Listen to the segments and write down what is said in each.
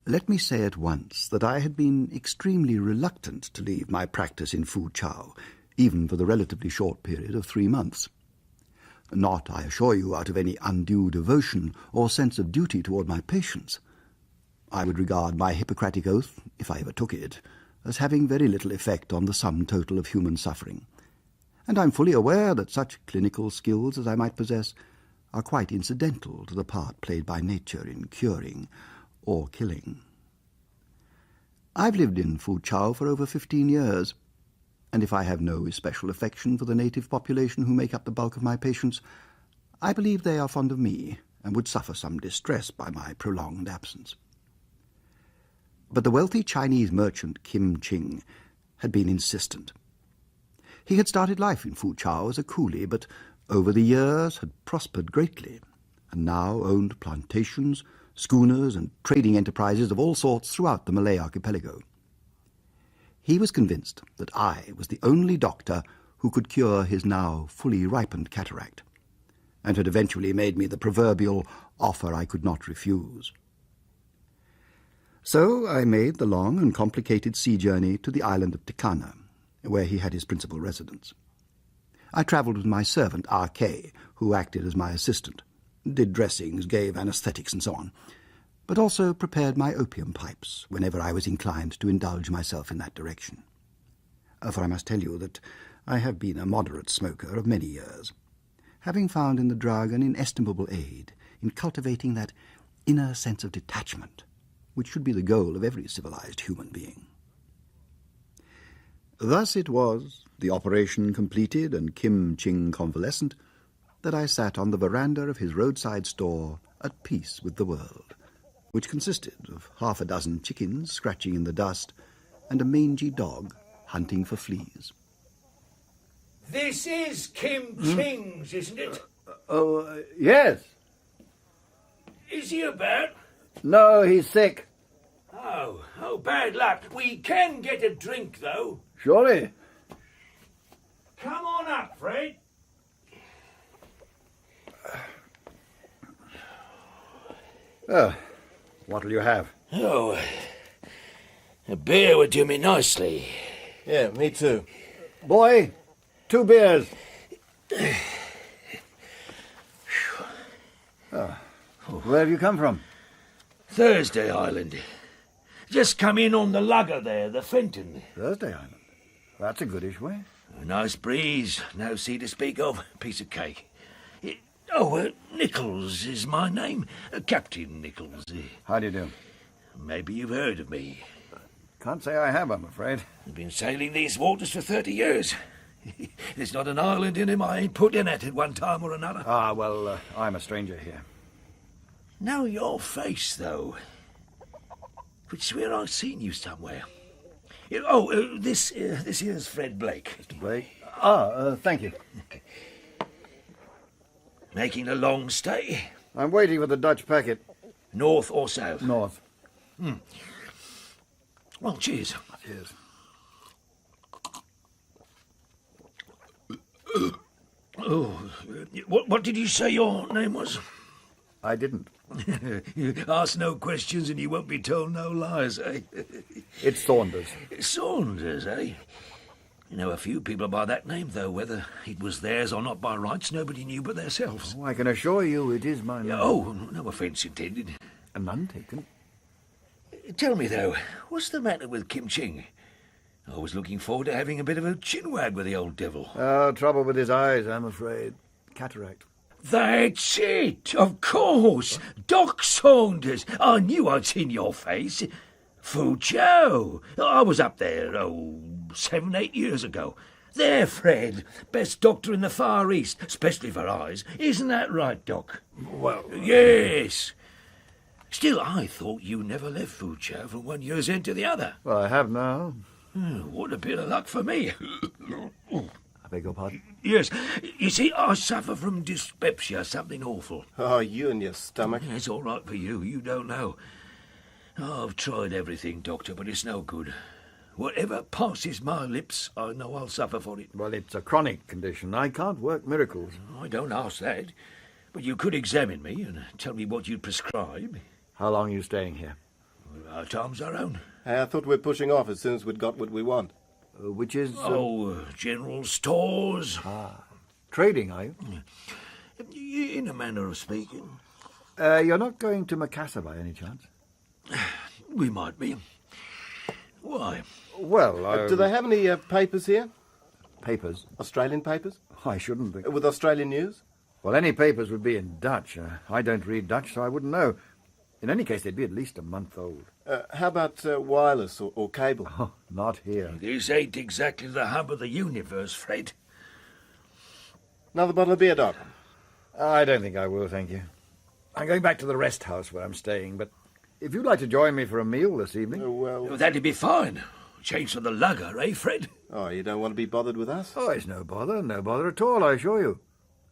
Let me say at once that I had been extremely reluctant to leave my practice in Fu Chao, even for the relatively short period of 3 months. Not, I assure you, out of any undue devotion or sense of duty toward my patients. I would regard my Hippocratic oath, if I ever took it, as having very little effect on the sum total of human suffering. And I'm fully aware that such clinical skills as I might possess are quite incidental to the part played by nature in curing or killing. I've lived in Fu Chao for over 15 years, and if I have no especial affection for the native population who make up the bulk of my patients, I believe they are fond of me and would suffer some distress by my prolonged absence. But the wealthy Chinese merchant Kim Ching had been insistent. He had started life in Fu Chao as a coolie, but over the years had prospered greatly, and now owned plantations, schooners, and trading enterprises of all sorts throughout the Malay archipelago. He was convinced that I was the only doctor who could cure his now fully ripened cataract, and had eventually made me the proverbial offer I could not refuse. So I made the long and complicated sea journey to the island of Tikana, where he had his principal residence. I travelled with my servant, R.K., who acted as my assistant, did dressings, gave anaesthetics, and so on, but also prepared my opium pipes whenever I was inclined to indulge myself in that direction. For I must tell you that I have been a moderate smoker of many years, having found in the drug an inestimable aid in cultivating that inner sense of detachment which should be the goal of every civilized human being. Thus it was, the operation completed and Kim Ching convalescent, that I sat on the veranda of his roadside store at peace with the world, which consisted of 6 chickens scratching in the dust and a mangy dog hunting for fleas. This is Kim Ching's, isn't it? Yes. Is he about? No, he's sick. Oh, bad luck. We can get a drink, though. Surely. Come on up, Fred. What'll you have? Oh, a beer would do me nicely. Yeah, me too. Boy, 2 beers. Where have you come from? Thursday Island. Just come in on the lugger there, the Fenton. Thursday Island. That's a goodish way. A nice breeze, no sea to speak of, piece of cake. Nichols is my name. Captain Nichols. How do you do? Maybe you've heard of me. Can't say I have, I'm afraid. I've been sailing these waters for 30 years. There's not an island in him I ain't put in at one time or another. Well, I'm a stranger here. Know your face, though. Could swear I've seen you somewhere. This here's Fred Blake. Mr. Blake? Thank you. Making a long stay? I'm waiting for the Dutch packet. North or south? North. Well, cheers. Cheers. What did you say your name was? I didn't. You ask no questions and you won't be told no lies, eh? It's Saunders. Saunders, eh? You know a few people by that name, though. Whether it was theirs or not by rights, nobody knew but themselves. I can assure you it is my name. Oh, no offence intended. None taken. Tell me, though, what's the matter with Kim Ching? I was looking forward to having a bit of a chinwag with the old devil. Trouble with his eyes, I'm afraid. Cataract. That's it, of course. Doc Saunders. I knew I'd seen your face. Fu Chao. I was up there, 7, 8 years ago. There, Fred. Best doctor in the Far East, especially for eyes. Isn't that right, Doc? Well... Yes. Still, I thought you never left Fu Chao from one year's end to the other. Well, I have now. What a bit of luck for me. I beg your pardon? Yes. You see, I suffer from dyspepsia, something awful. Oh, you and your stomach. It's all right for you. You don't know. I've tried everything, Doctor, but it's no good. Whatever passes my lips, I know I'll suffer for it. Well, it's a chronic condition. I can't work miracles. I don't ask that. But you could examine me and tell me what you'd prescribe. How long are you staying here? Our time's our own. Hey, I thought we'd pushing off as soon as we'd got what we want. Which is... General stores. trading, are you? In a manner of speaking. You're not going to Macassar by any chance? We might be. Why? Well, Do they have any papers here? Papers? Australian papers? I shouldn't think. With Australian news? Well, any papers would be in Dutch. I don't read Dutch, so I wouldn't know. In any case, they'd be at least a month old. How about wireless or cable? Oh, not here. This ain't exactly the hub of the universe, Fred. Another bottle of beer, Doc? I don't think I will, thank you. I'm going back to the rest house where I'm staying, but if you'd like to join me for a meal this evening... Well... That'd be fine. Change for the lugger, eh, Fred? Oh, you don't want to be bothered with us? Oh, it's no bother at all, I assure you.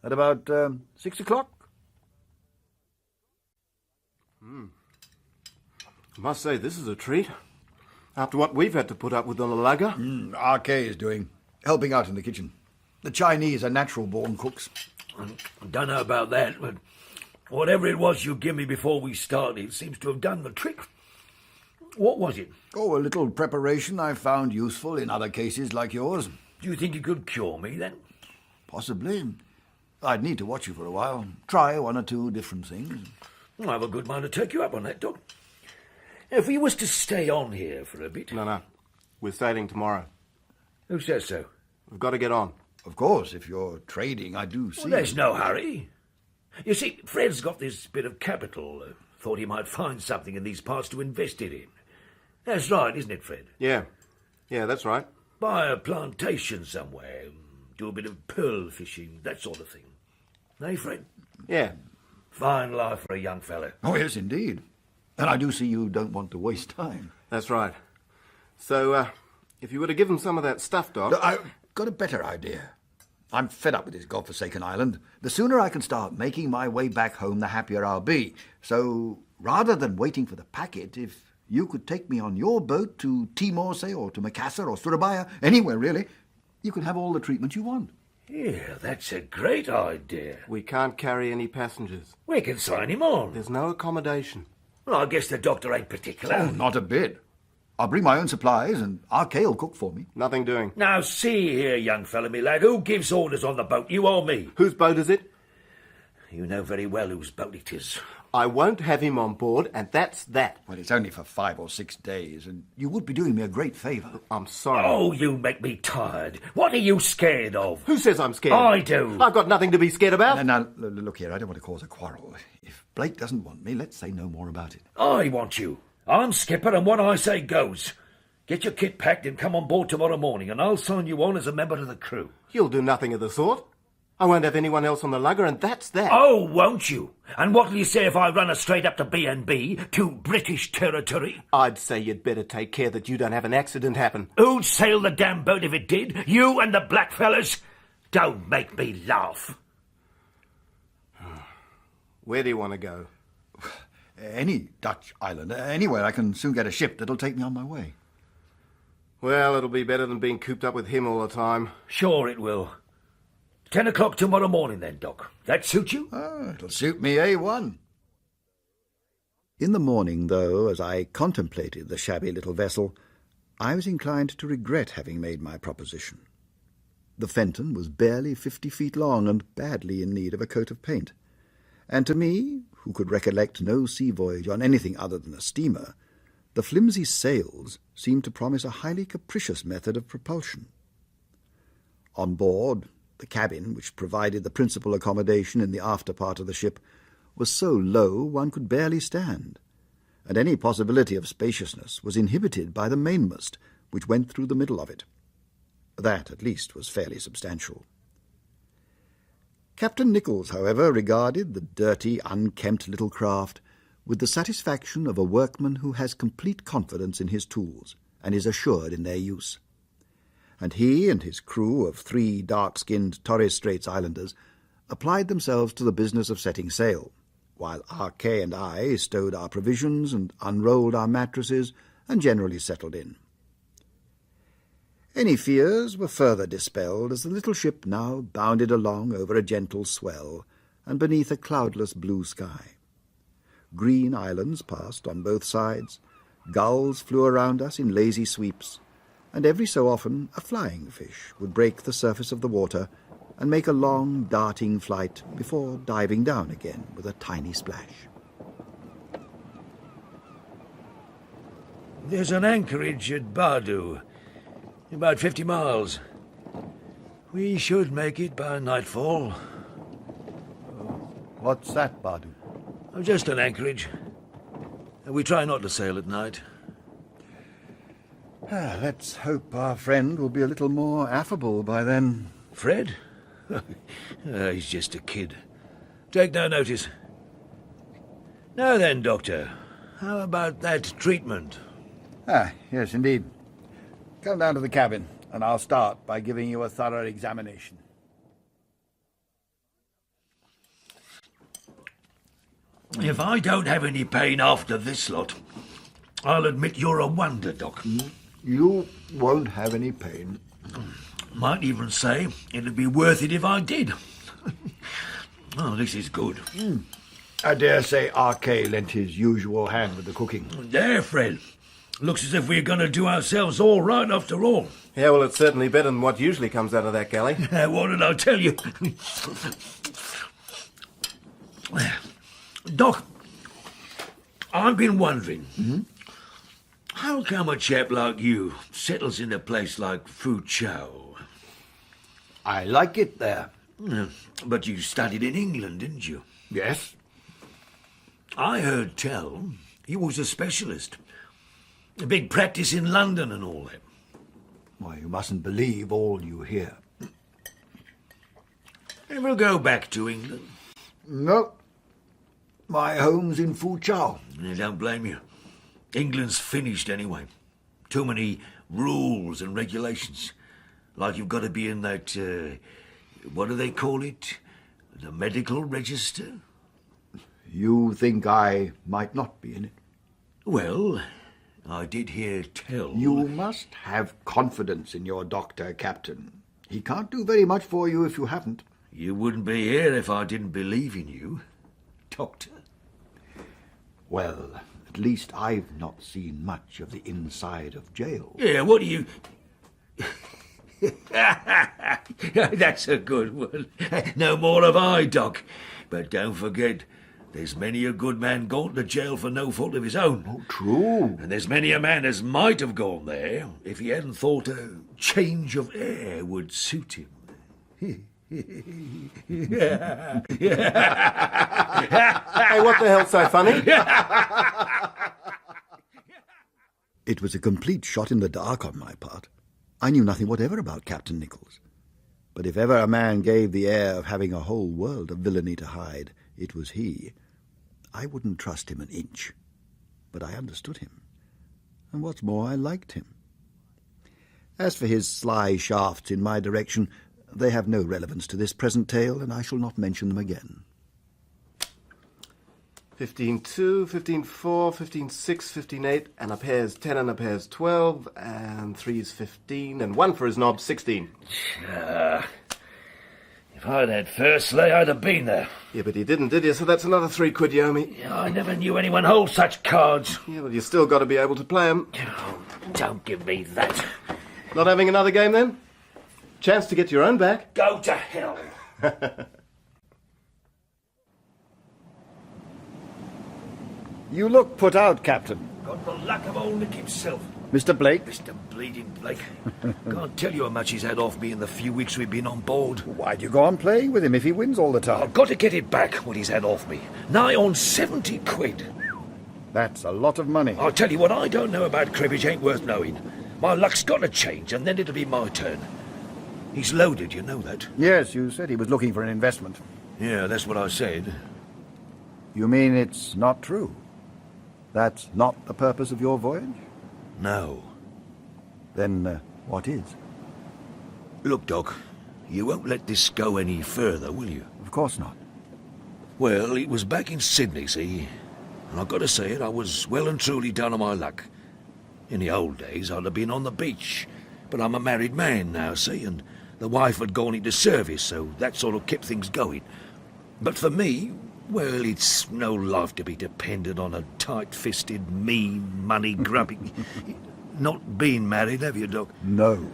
At about 6 o'clock. I must say, this is a treat. After what we've had to put up with on the lugger. RK is doing, helping out in the kitchen. The Chinese are natural-born cooks. Don't know about that, but whatever it was you gave me before we started seems to have done the trick. What was it? Oh, a little preparation I found useful in other cases like yours. Do you think you could cure me, then? Possibly. I'd need to watch you for a while. Try one or two different things. I have a good mind to take you up on that, Doc. If we was to stay on here for a bit... No. We're sailing tomorrow. Who says so? We've got to get on. Of course, if you're trading, I do see... Well, there's no hurry. You see, Fred's got this bit of capital. Thought he might find something in these parts to invest it in. That's right, isn't it, Fred? Yeah, that's right. Buy a plantation somewhere, do a bit of pearl fishing, that sort of thing. Eh, Fred? Yeah. Fine life for a young fellow. Oh, yes, indeed. And I do see you don't want to waste time. That's right. So, if you were to give them some of that stuff, Doc... I've got a better idea. I'm fed up with this godforsaken island. The sooner I can start making my way back home, the happier I'll be. So, rather than waiting for the packet, if you could take me on your boat to Timor, say, or to Macassar or Surabaya, anywhere really, you can have all the treatment you want. Yeah, that's a great idea. We can't carry any passengers. We can sign him on. There's no accommodation. Well, I guess the doctor ain't particular. Oh, not a bit. I'll bring my own supplies and RK will cook for me. Nothing doing. Now, see here, young fella, me lad, who gives orders on the boat, you or me? Whose boat is it? You know very well whose boat it is. I won't have him on board, and that's that. Well, it's only for 5 or 6 days, and you would be doing me a great favour. I'm sorry. Oh, you make me tired. What are you scared of? Who says I'm scared? I do. I've got nothing to be scared about. Now, look here, I don't want to cause a quarrel. If Blake doesn't want me, let's say no more about it. I want you. I'm skipper, and what I say goes. Get your kit packed and come on board tomorrow morning, and I'll sign you on as a member of the crew. You'll do nothing of the sort. I won't have anyone else on the lugger, and that's that. Oh, won't you? And what'll you say if I run us straight up to B&B, to British territory? I'd say you'd better take care that you don't have an accident happen. Who'd sail the damn boat if it did? You and the black fellas? Don't make me laugh. Where do you want to go? Any Dutch island, anywhere I can soon get a ship that'll take me on my way. Well, it'll be better than being cooped up with him all the time. Sure it will. 10 o'clock tomorrow morning then, Doc. That suit you? It'll suit me A1. In the morning, though, as I contemplated the shabby little vessel, I was inclined to regret having made my proposition. The Fenton was barely 50 feet long and badly in need of a coat of paint. And to me, who could recollect no sea voyage on anything other than a steamer, the flimsy sails seemed to promise a highly capricious method of propulsion. On board, the cabin, which provided the principal accommodation in the after part of the ship, was so low one could barely stand, and any possibility of spaciousness was inhibited by the mainmast, which went through the middle of it. That, at least, was fairly substantial. Captain Nichols, however, regarded the dirty, unkempt little craft with the satisfaction of a workman who has complete confidence in his tools and is assured in their use. And he and his crew of 3 dark-skinned Torres Straits Islanders applied themselves to the business of setting sail, while RK and I stowed our provisions and unrolled our mattresses and generally settled in. Any fears were further dispelled as the little ship now bounded along over a gentle swell and beneath a cloudless blue sky. Green islands passed on both sides, Gulls flew around us in lazy sweeps, and every so often a flying fish would break the surface of the water and make a long, darting flight before diving down again with a tiny splash. There's an anchorage at Bardu, about 50 miles. We should make it by nightfall. What's that, Badu? Just an anchorage. We try not to sail at night. Let's hope our friend will be a little more affable by then. Fred? He's just a kid. Take no notice. Now then, Doctor, how about that treatment? Yes, indeed. Come down to the cabin, and I'll start by giving you a thorough examination. If I don't have any pain after this lot, I'll admit you're a wonder, Doc. You won't have any pain. Might even say it'd be worth it if I did. Oh, this is good. I dare say R.K. lent his usual hand with the cooking. There, Fred. Looks as if we're going to do ourselves all right after all. Yeah, well, it's certainly better than what usually comes out of that galley. What did I tell you? Doc, I've been wondering, how come a chap like you settles in a place like Foochow? I like it there. But you studied in England, didn't you? Yes. I heard tell you was a specialist. A big practice in London and all that. Why, you mustn't believe all you hear. Ever go back to England? No. My home's in Foochow. I don't blame you. England's finished anyway. Too many rules and regulations. Like you've got to be in that, what do they call it? The medical register? You think I might not be in it? Well, I did hear tell... You must have confidence in your doctor, Captain. He can't do very much for you if you haven't. You wouldn't be here if I didn't believe in you, Doctor. Well, at least I've not seen much of the inside of jail. Yeah, what do you... That's a good one. No more have I, Doc. But don't forget, there's many a good man gone to jail for no fault of his own. Oh, true. And there's many a man as might have gone there if he hadn't thought a change of air would suit him. Hey, what the hell's so funny? It was a complete shot in the dark on my part. I knew nothing whatever about Captain Nichols. But if ever a man gave the air of having a whole world of villainy to hide, it was he. I wouldn't trust him an inch. But I understood him. And what's more, I liked him. As for his sly shafts in my direction, they have no relevance to this present tale, and I shall not mention them again. 15-2, 15-4, 15-6, 15-8, and a pair's 10 and a pair's 12, and 3's 15, and 1 for his knob, 16. If I'd had first lay, I'd have been there. Yeah, but you didn't, did you? So that's another 3 quid you owe me. I never knew anyone hold such cards. Yeah, well, you still got to be able to play 'em. Oh, don't give me that. Not having another game, then? Chance to get your own back. Go to hell. You look put out, Captain. Got the luck of old Nick himself. Mr. Blake? Mr. Bleeding Blake. Can't tell you how much he's had off me in the few weeks we've been on board. Why'd you go on playing with him if he wins all the time? I've got to get it back, what he's had off me. Nigh on 70 quid. That's a lot of money. I'll tell you what I don't know about cribbage ain't worth knowing. My luck's got to change, and then it'll be my turn. He's loaded, you know that? Yes, you said he was looking for an investment. Yeah, that's what I said. You mean it's not true? That's not the purpose of your voyage? No. Then what is? Look, Doc, you won't let this go any further, will you? Of course not. Well, it was back in Sydney, see? And I've got to say it, I was well and truly down on my luck. In the old days, I'd have been on the beach. But I'm a married man now, see? And the wife had gone into service, so that sort of kept things going. But for me, Well, it's no life to be dependent on a tight-fisted, mean, money-grubbing... Not been married, have you, Doc? No.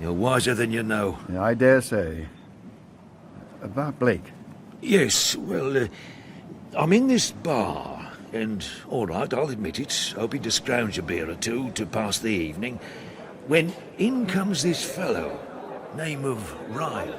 You're wiser than you know. Yeah, I dare say. About Blake. Yes, well, I'm in this bar, and, all right, I'll admit it, hoping to scrounge a beer or two to pass the evening, when in comes this fellow, name of Ryan.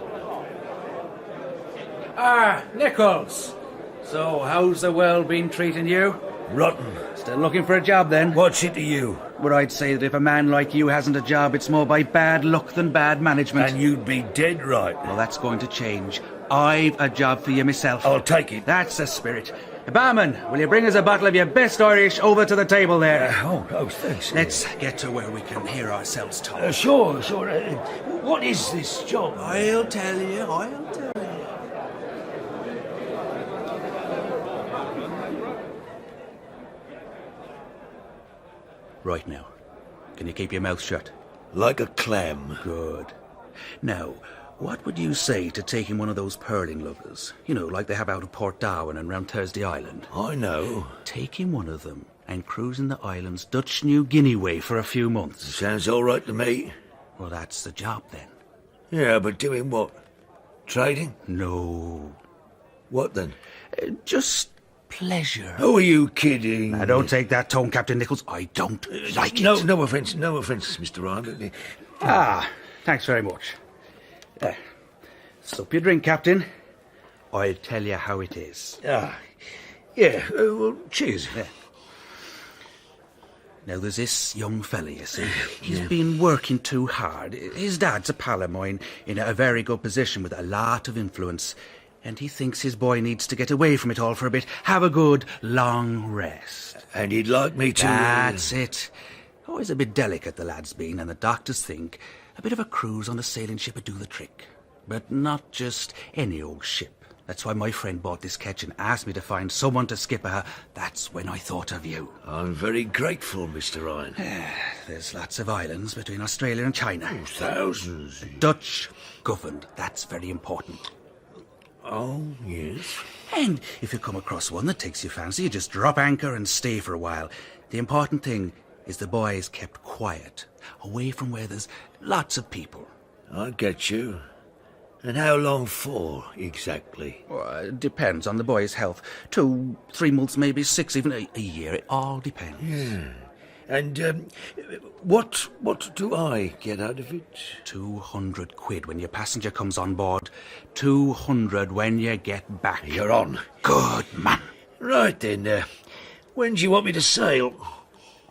Ah, Nichols! So, how's the world been treating you? Rotten. Still looking for a job, then? What's it to you? Well, I'd say that if a man like you hasn't a job, it's more by bad luck than bad management. And you'd be dead right. Well, that's going to change. I've a job for you myself. I'll take it. That's the spirit. Barman, will you bring us a bottle of your best Irish over to the table there? Oh, thanks. Let's get to where we can hear ourselves talk. Sure. What is this job? I'll tell you. Right now, can you keep your mouth shut? Like a clam. Good. Now, what would you say to taking one of those pearling luggers? You know, like they have out of Port Darwin and round Thursday Island. I know. Taking one of them and cruising the islands Dutch New Guinea way for a few months. Sounds all right to me. Well, that's the job then. Yeah, but doing what? Trading? No. What then? Just pleasure. Who are you kidding? Now, don't take that tone, Captain Nichols. I don't like it. No offence, Mr. Ryan. Thanks very much. Sup your drink, Captain. I'll tell you how it is. Well, cheers. Yeah. Now, there's this young fella, you see. He's been working too hard. His dad's a pal of mine in a very good position with a lot of influence. And he thinks his boy needs to get away from it all for a bit. Have a good, long rest. And he'd like me to... That's it. Always a bit delicate, the lad's been, and the doctors think a bit of a cruise on a sailing ship would do the trick. But not just any old ship. That's why my friend bought this ketch and asked me to find someone to skipper her. That's when I thought of you. I'm very grateful, Mr. Ryan. There's lots of islands between Australia and China. Thousands. Dutch governed. That's very important. Oh, yes. And if you come across one that takes your fancy, you just drop anchor and stay for a while. The important thing is the boy is kept quiet, away from where there's lots of people. I get you. And how long for, exactly? Well, it depends on the boy's health. 2, 3 months, maybe 6, even a year. It all depends. Yeah. And what do I get out of it? 200 quid when your passenger comes on board. 200 when you get back. You're on. Good man. Right then, when do you want me to sail?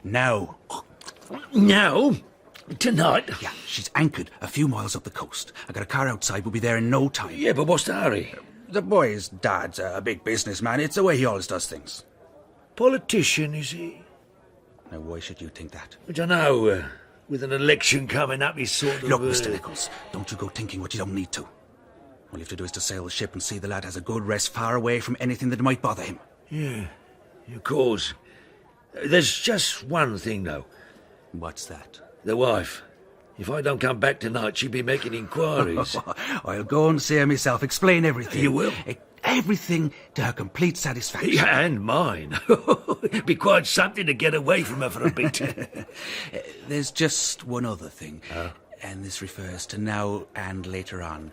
Now. Now? Tonight? Yeah, she's anchored a few miles up the coast. I got a car outside, we'll be there in no time. Yeah, but what's the hurry? The boy's dad's a big businessman. It's the way he always does things. Politician, is he? Now, why should you think that? I don't know. With an election coming up, he's sort of... Look, Mr. Nichols, don't you go thinking what you don't need to. All you have to do is to sail the ship and see the lad has a good rest far away from anything that might bother him. Yeah, of course. There's just one thing, though. What's that? The wife. If I don't come back tonight, she'll be making inquiries. I'll go and see her myself, explain everything. You will? Everything to her complete satisfaction. Yeah, and mine. Be quite something to get away from her for a bit. There's just one other thing, and this refers to now and later on.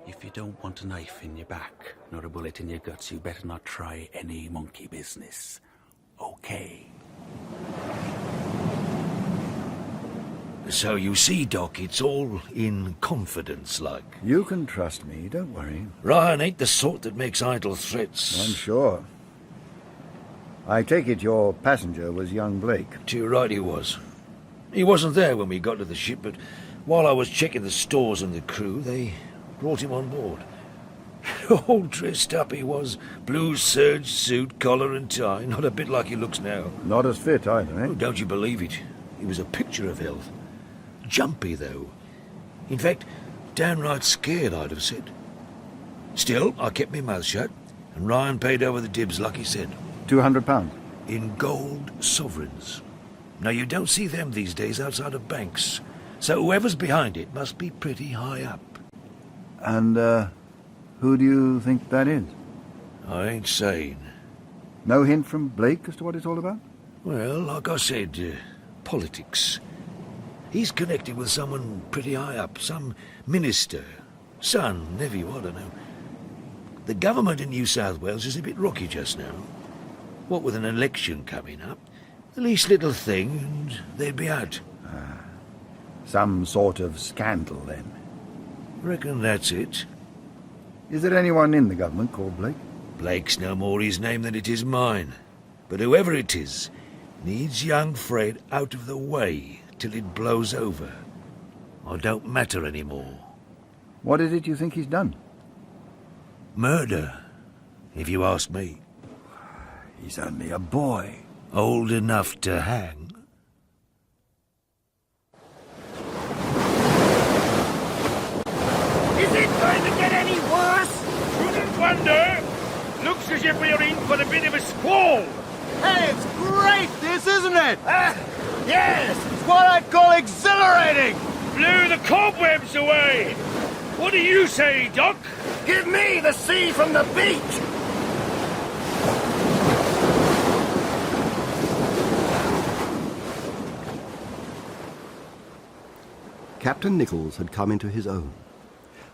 If you don't want a knife in your back, nor a bullet in your guts, you better not try any monkey business. Okay. So you see, Doc, it's all in confidence, like. You can trust me, don't worry. Ryan ain't the sort that makes idle threats. I'm sure. I take it your passenger was young Blake. To your right he was. He wasn't there when we got to the ship, but while I was checking the stores and the crew, they brought him on board. All dressed up he was. Blue serge suit, collar and tie. Not a bit like he looks now. Not as fit either, eh? Oh, don't you believe it? He was a picture of health. Jumpy, though. In fact, downright scared, I'd have said. Still, I kept my mouth shut, and Ryan paid over the dibs like he said. £200? In gold sovereigns. Now, you don't see them these days outside of banks, so whoever's behind it must be pretty high up. And, who do you think that is? I ain't saying. No hint from Blake as to what it's all about? Well, like I said, politics. He's connected with someone pretty high up, some minister. Son, nephew, I don't know. The government in New South Wales is a bit rocky just now. What with an election coming up, the least little thing and they'd be out. Some sort of scandal, then. Reckon that's it. Is there anyone in the government called Blake? Blake's no more his name than it is mine. But whoever it is, needs young Fred out of the way till it blows over. I don't matter anymore. What is it you think he's done? Murder, if you ask me. He's only a boy. Old enough to hang. Is it going to get any worse? Shouldn't wonder. Looks as if we are in for a bit of a squall. Hey, it's great, this, isn't it? Yes! It's what I'd call exhilarating! Blew the cobwebs away. What do you say, Doc? Give me the sea from the beach! Captain Nichols had come into his own.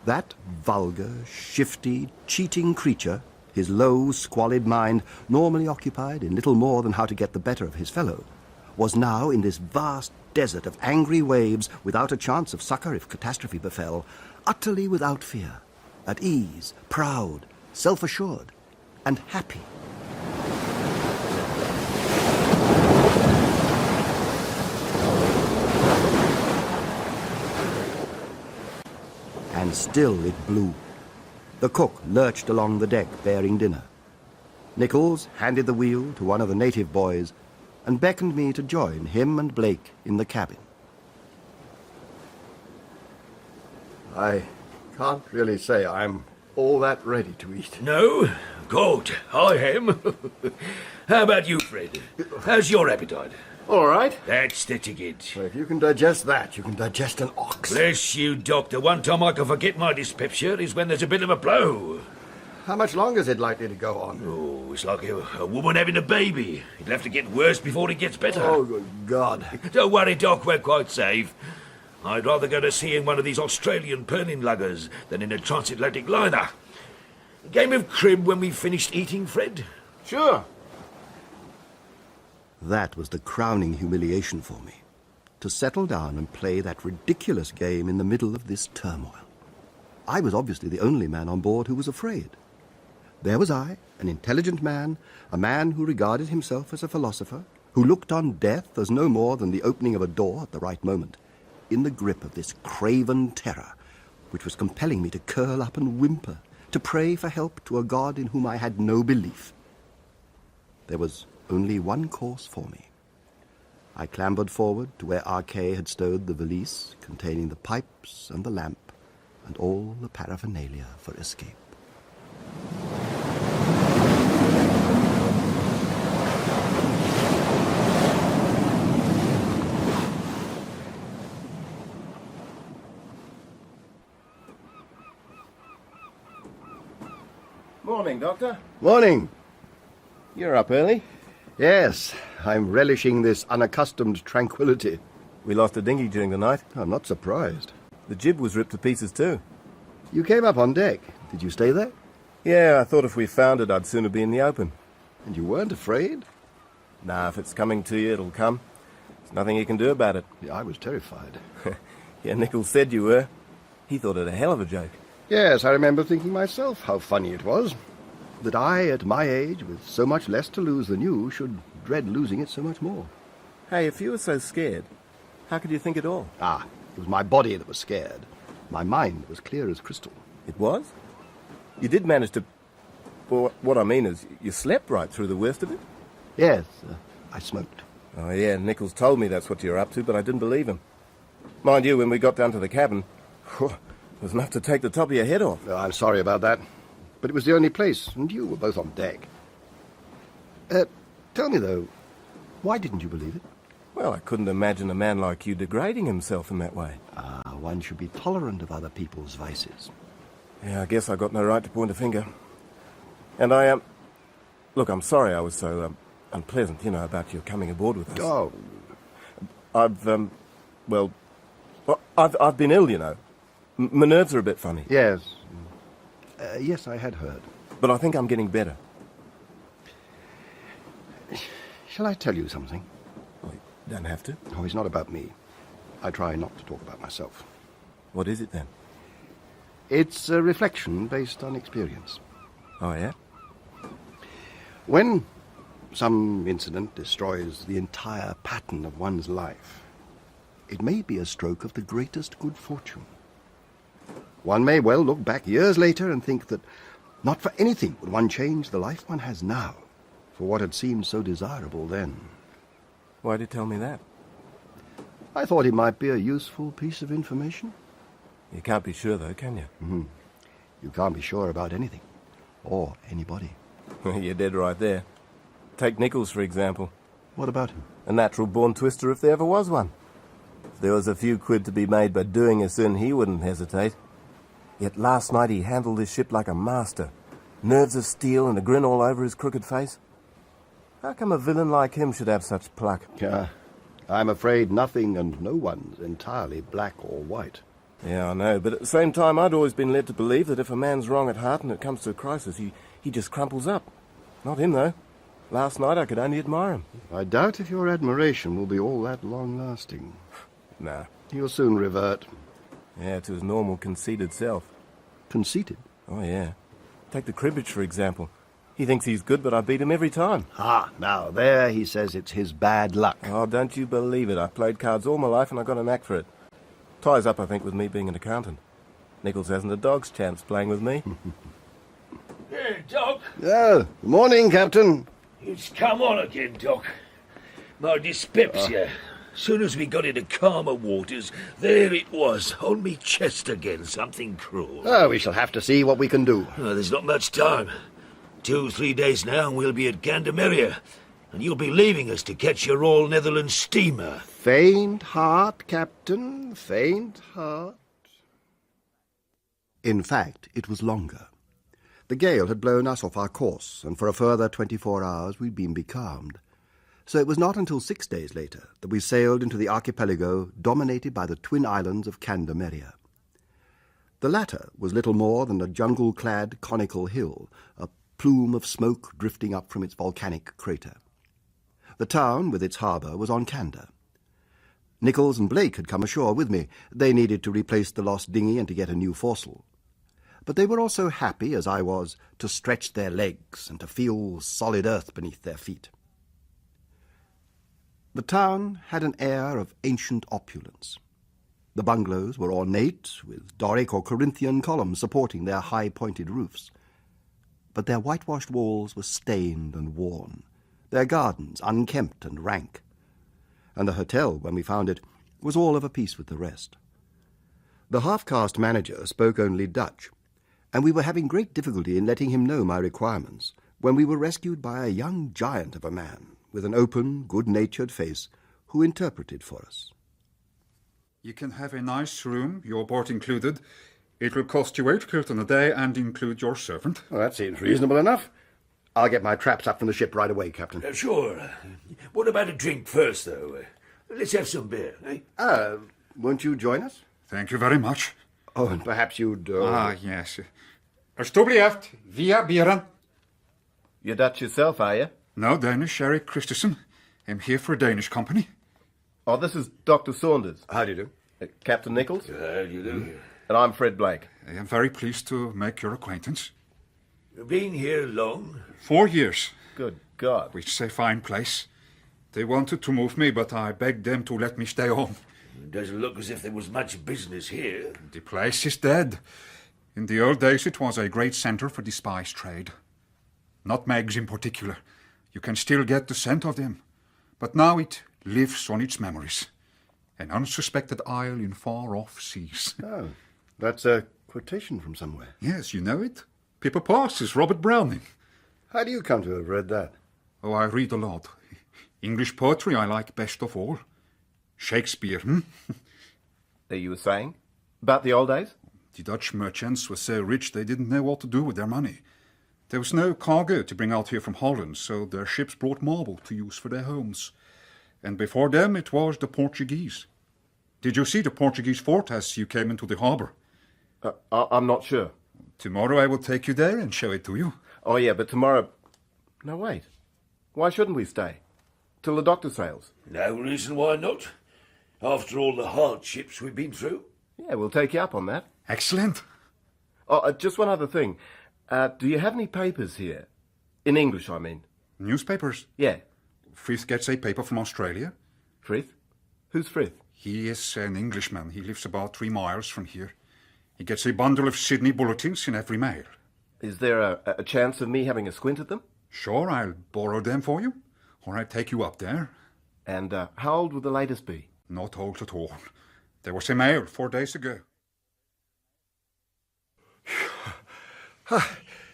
That vulgar, shifty, cheating creature, his low, squalid mind, normally occupied in little more than how to get the better of his fellow, was now in this vast desert of angry waves, without a chance of succour if catastrophe befell, utterly without fear, at ease, proud, self-assured, and happy. And still it blew. The cook lurched along the deck bearing dinner. Nichols handed the wheel to one of the native boys and beckoned me to join him and Blake in the cabin. I can't really say I'm all that ready to eat. No? Good. I am. How about you, Fred? How's your appetite? All right. That's the ticket. Well, if you can digest that, you can digest an ox. Bless you, Doctor. One time I can forget my dyspepsia is when there's a bit of a blow. How much longer is it likely to go on? Oh, it's like a woman having a baby. It'll have to get worse before it gets better. Oh, good God. Don't worry, Doc. We're quite safe. I'd rather go to sea in one of these Australian pernin luggers than in a transatlantic liner. A game of crib when we've finished eating, Fred? Sure. That was the crowning humiliation for me, to settle down and play that ridiculous game in the middle of this turmoil. I was obviously the only man on board who was afraid. There was I, an intelligent man, a man who regarded himself as a philosopher, who looked on death as no more than the opening of a door at the right moment, in the grip of this craven terror, which was compelling me to curl up and whimper, to pray for help to a God in whom I had no belief. There was only one course for me. I clambered forward to where R.K. had stowed the valise containing the pipes and the lamp and all the paraphernalia for escape. Morning, Doctor. Morning. You're up early. Yes, I'm relishing this unaccustomed tranquility. We lost a dinghy during the night. I'm not surprised. The jib was ripped to pieces too. You came up on deck. Did you stay there? Yeah, I thought if we found it, I'd sooner be in the open. And you weren't afraid? Nah, if it's coming to you, it'll come. There's nothing you can do about it. Yeah, I was terrified. Yeah, Nichols said you were. He thought it a hell of a joke. Yes, I remember thinking myself how funny it was. That I, at my age, with so much less to lose than you, should dread losing it so much more. Hey, if you were so scared, how could you think it all? Ah, it was my body that was scared. My mind was clear as crystal. It was? You did manage to... Well, what I mean is, you slept right through the worst of it? Yes, I smoked. Oh, yeah, Nichols told me that's what you were up to, but I didn't believe him. Mind you, when we got down to the cabin, it was enough to take the top of your head off. Oh, I'm sorry about that. But it was the only place, and you were both on deck. Tell me, though, why didn't you believe it? Well, I couldn't imagine a man like you degrading himself in that way. Ah, one should be tolerant of other people's vices. Yeah, I guess I got no right to point a finger. And look, I'm sorry I was so unpleasant, about your coming aboard with us. Oh, I've been ill, My nerves are a bit funny. yes. Yes, I had heard. But I think I'm getting better. Shall I tell you something? Well, you don't have to. Oh, it's not about me. I try not to talk about myself. What is it then? It's a reflection based on experience. Oh, yeah? When some incident destroys the entire pattern of one's life, it may be a stroke of the greatest good fortune. One may well look back years later and think that not for anything would one change the life one has now for what had seemed so desirable then. Why'd you tell me that? I thought it might be a useful piece of information. You can't be sure, though, can you? Mm-hmm. You can't be sure about anything, or anybody. You're dead right there. Take Nichols, for example. What about him? A natural-born twister if there ever was one. If there was a few quid to be made by doing a sin, he wouldn't hesitate. Yet last night he handled his ship like a master. Nerves of steel and a grin all over his crooked face. How come a villain like him should have such pluck? I'm afraid nothing and no one's entirely black or white. Yeah, I know, but at the same time I'd always been led to believe that if a man's wrong at heart and it comes to a crisis, he just crumples up. Not him, though. Last night I could only admire him. I doubt if your admiration will be all that long-lasting. Nah. He'll soon revert. Yeah, to his normal conceited self. Conceited? Oh, yeah. Take the cribbage, for example. He thinks he's good, but I beat him every time. Now there he says it's his bad luck. Oh, don't you believe it. I've played cards all my life and I got a knack for it. Ties up, I think, with me being an accountant. Nichols hasn't a dog's chance playing with me. Hey, Doc. Good morning, Captain. It's come on again, Doc. My dyspepsia. Soon as we got into calmer waters, there it was, on me chest again, something cruel. We shall have to see what we can do. There's not much time. 2-3 days now and we'll be at Candia, and you'll be leaving us to catch your Royal Netherlands steamer. Faint heart, Captain, faint heart. In fact, it was longer. The gale had blown us off our course, and for a further 24 hours we'd been becalmed. So it was not until 6 days later that we sailed into the archipelago dominated by the twin islands of Candia. The latter was little more than a jungle-clad conical hill, a plume of smoke drifting up from its volcanic crater. The town, with its harbour, was on Candia. Nichols and Blake had come ashore with me. They needed to replace the lost dinghy and to get a new foresail. But they were also happy, as I was, to stretch their legs and to feel solid earth beneath their feet. The town had an air of ancient opulence. The bungalows were ornate, with Doric or Corinthian columns supporting their high-pointed roofs. But their whitewashed walls were stained and worn, their gardens unkempt and rank. And the hotel, when we found it, was all of a piece with the rest. The half-caste manager spoke only Dutch, and we were having great difficulty in letting him know my requirements when we were rescued by a young giant of a man with an open, good-natured face who interpreted for us. You can have a nice room, your board included. It will cost you 8 kilton a day and include your servant. Well, that seems reasonable enough. I'll get my traps up from the ship right away, Captain. Sure. What about a drink first, though? Let's have some beer, eh? Won't you join us? Thank you very much. Oh, and perhaps you'd... Yes. Alsjeblieft, via bieren. You're Dutch yourself, are you? No, Danish, Eric Christensen. I'm here for a Danish company. Oh, this is Dr. Saunders. How do you do? Captain Nichols. How do you do? And I'm Fred Blake. I am very pleased to make your acquaintance. Been here long? 4 years. Good God. Which is a fine place. They wanted to move me, but I begged them to let me stay on. It doesn't look as if there was much business here. The place is dead. In the old days it was a great centre for the spice trade. Nutmegs in particular. You can still get the scent of them. But now it lives on its memories. An unsuspected isle in far-off seas. Oh, that's a quotation from somewhere. Yes, you know it. Pippa Pass is Robert Browning. How do you come to have read that? Oh, I read a lot. English poetry I like best of all. Shakespeare, You were saying? About the old days? The Dutch merchants were so rich they didn't know what to do with their money. There was no cargo to bring out here from Holland, so their ships brought marble to use for their homes. And before them it was the Portuguese. Did you see the Portuguese fort as you came into the harbour? I'm not sure. Tomorrow I will take you there and show it to you. Oh, yeah, but tomorrow... No, wait. Why shouldn't we stay? Till the doctor sails. No reason why not. After all the hardships we've been through. Yeah, we'll take you up on that. Excellent. Oh, just one other thing. Do you have any papers here? In English, I mean. Newspapers? Yeah. Frith gets a paper from Australia. Frith? Who's Frith? He is an Englishman. He lives about 3 miles from here. He gets a bundle of Sydney bulletins in every mail. Is there a chance of me having a squint at them? Sure, I'll borrow them for you. Or I'll take you up there. And how old would the latest be? Not old at all. There was a mail 4 days ago.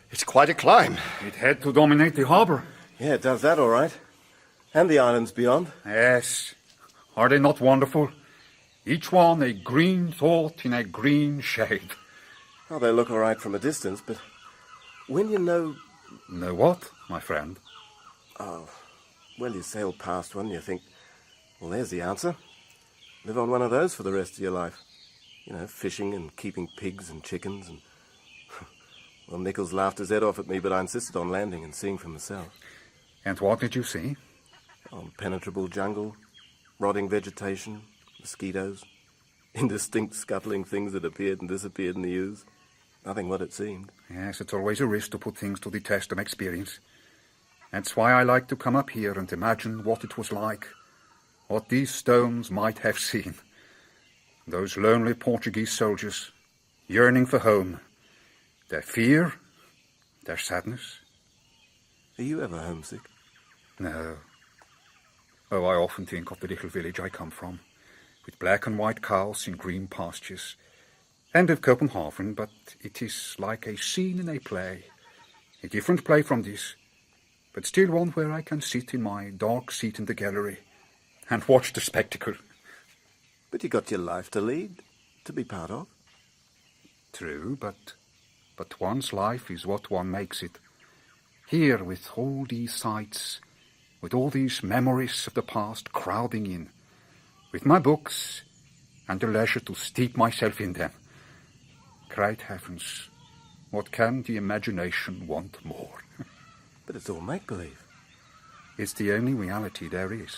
It's quite a climb. It had to dominate the harbour. Yeah, it does that all right. And the islands beyond. Yes. Are they not wonderful? Each one a green thought in a green shade. Oh, they look all right from a distance, but when you know... Know what, my friend? Oh, well, you sail past one, you think, well, there's the answer. Live on one of those for the rest of your life. You know, fishing and keeping pigs and chickens and... Well, Nichols laughed his head off at me, but I insisted on landing and seeing for myself. And what did you see? Impenetrable jungle, rotting vegetation, mosquitoes, indistinct scuttling things that appeared and disappeared in the ooze. Nothing what it seemed. Yes, it's always a risk to put things to the test of experience. That's why I like to come up here and imagine what it was like, what these stones might have seen. Those lonely Portuguese soldiers, yearning for home, their fear, their sadness. Are you ever homesick? No. Oh, I often think of the little village I come from, with black and white cows in green pastures, and of Copenhagen, but it is like a scene in a play, a different play from this, but still one where I can sit in my dark seat in the gallery and watch the spectacle. But you got your life to lead, to be part of. True, but one's life is what one makes it. Here, with all these sights, with all these memories of the past crowding in, with my books and the leisure to steep myself in them. Great heavens, what can the imagination want more? But it's all make-believe. It's the only reality there is.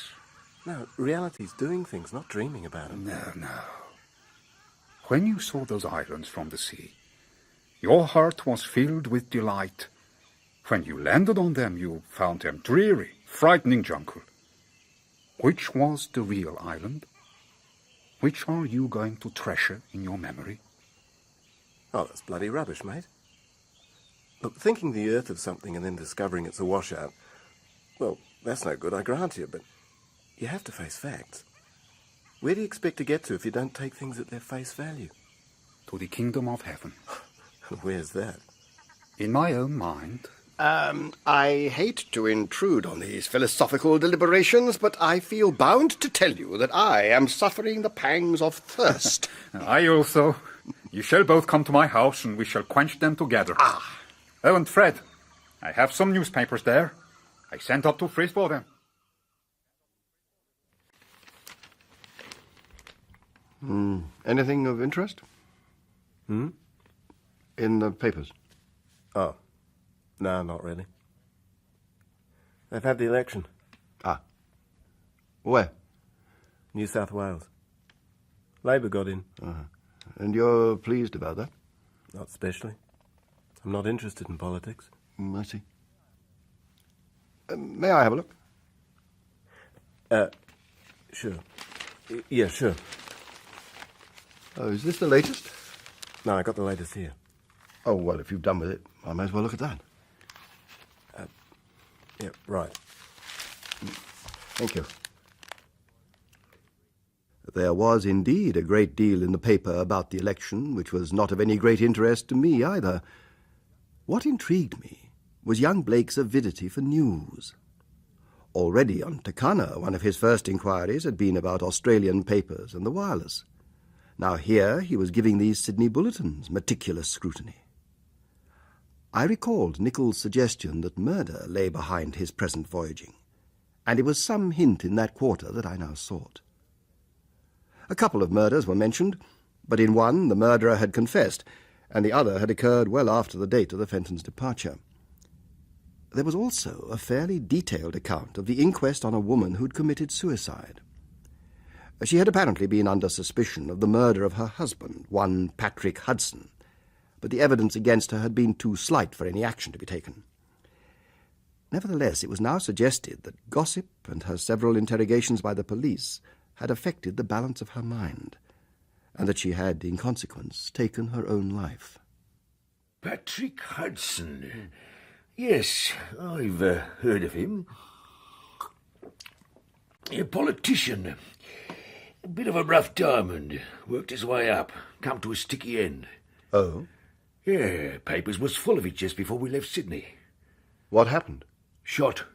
No, reality's doing things, not dreaming about them. No. When you saw those islands from the sea, your heart was filled with delight. When you landed on them, you found them dreary, frightening jungle. Which was the real island? Which are you going to treasure in your memory? Oh, that's bloody rubbish, mate. Look, thinking the earth of something and then discovering it's a washout, well, that's no good, I grant you, but you have to face facts. Where do you expect to get to if you don't take things at their face value? To the kingdom of heaven. Where's that? In my own mind. I hate to intrude on these philosophical deliberations, but I feel bound to tell you that I am suffering the pangs of thirst. I also. You shall both come to my house, and we shall quench them together. Ah. Oh, and Fred, I have some newspapers there. I sent up to Frith for them. Anything of interest? In the papers? Oh, no, not really. They've had the election. Ah. Where? New South Wales. Labour got in. And you're pleased about that? Not especially. I'm not interested in politics. I see. May I have a look? Sure. Yeah, sure. Oh, is this the latest? No, I got the latest here. Oh, well, if you've done with it, I may as well look at that. Yeah, right. Thank you. There was indeed a great deal in the paper about the election, which was not of any great interest to me either. What intrigued me was young Blake's avidity for news. Already on Takana, one of his first inquiries had been about Australian papers and the wireless. Now here he was giving these Sydney bulletins meticulous scrutiny. I recalled Nichols' suggestion that murder lay behind his present voyaging, and it was some hint in that quarter that I now sought. A couple of murders were mentioned, but in one the murderer had confessed, and the other had occurred well after the date of the Fentons' departure. There was also a fairly detailed account of the inquest on a woman who'd committed suicide. She had apparently been under suspicion of the murder of her husband, one Patrick Hudson, but the evidence against her had been too slight for any action to be taken. Nevertheless, it was now suggested that gossip and her several interrogations by the police had affected the balance of her mind, and that she had, in consequence, taken her own life. Patrick Hudson. Yes, I've heard of him. A politician. A bit of a rough diamond. Worked his way up. Come to a sticky end. Oh? Yeah, papers was full of it just before we left Sydney. What happened? Shot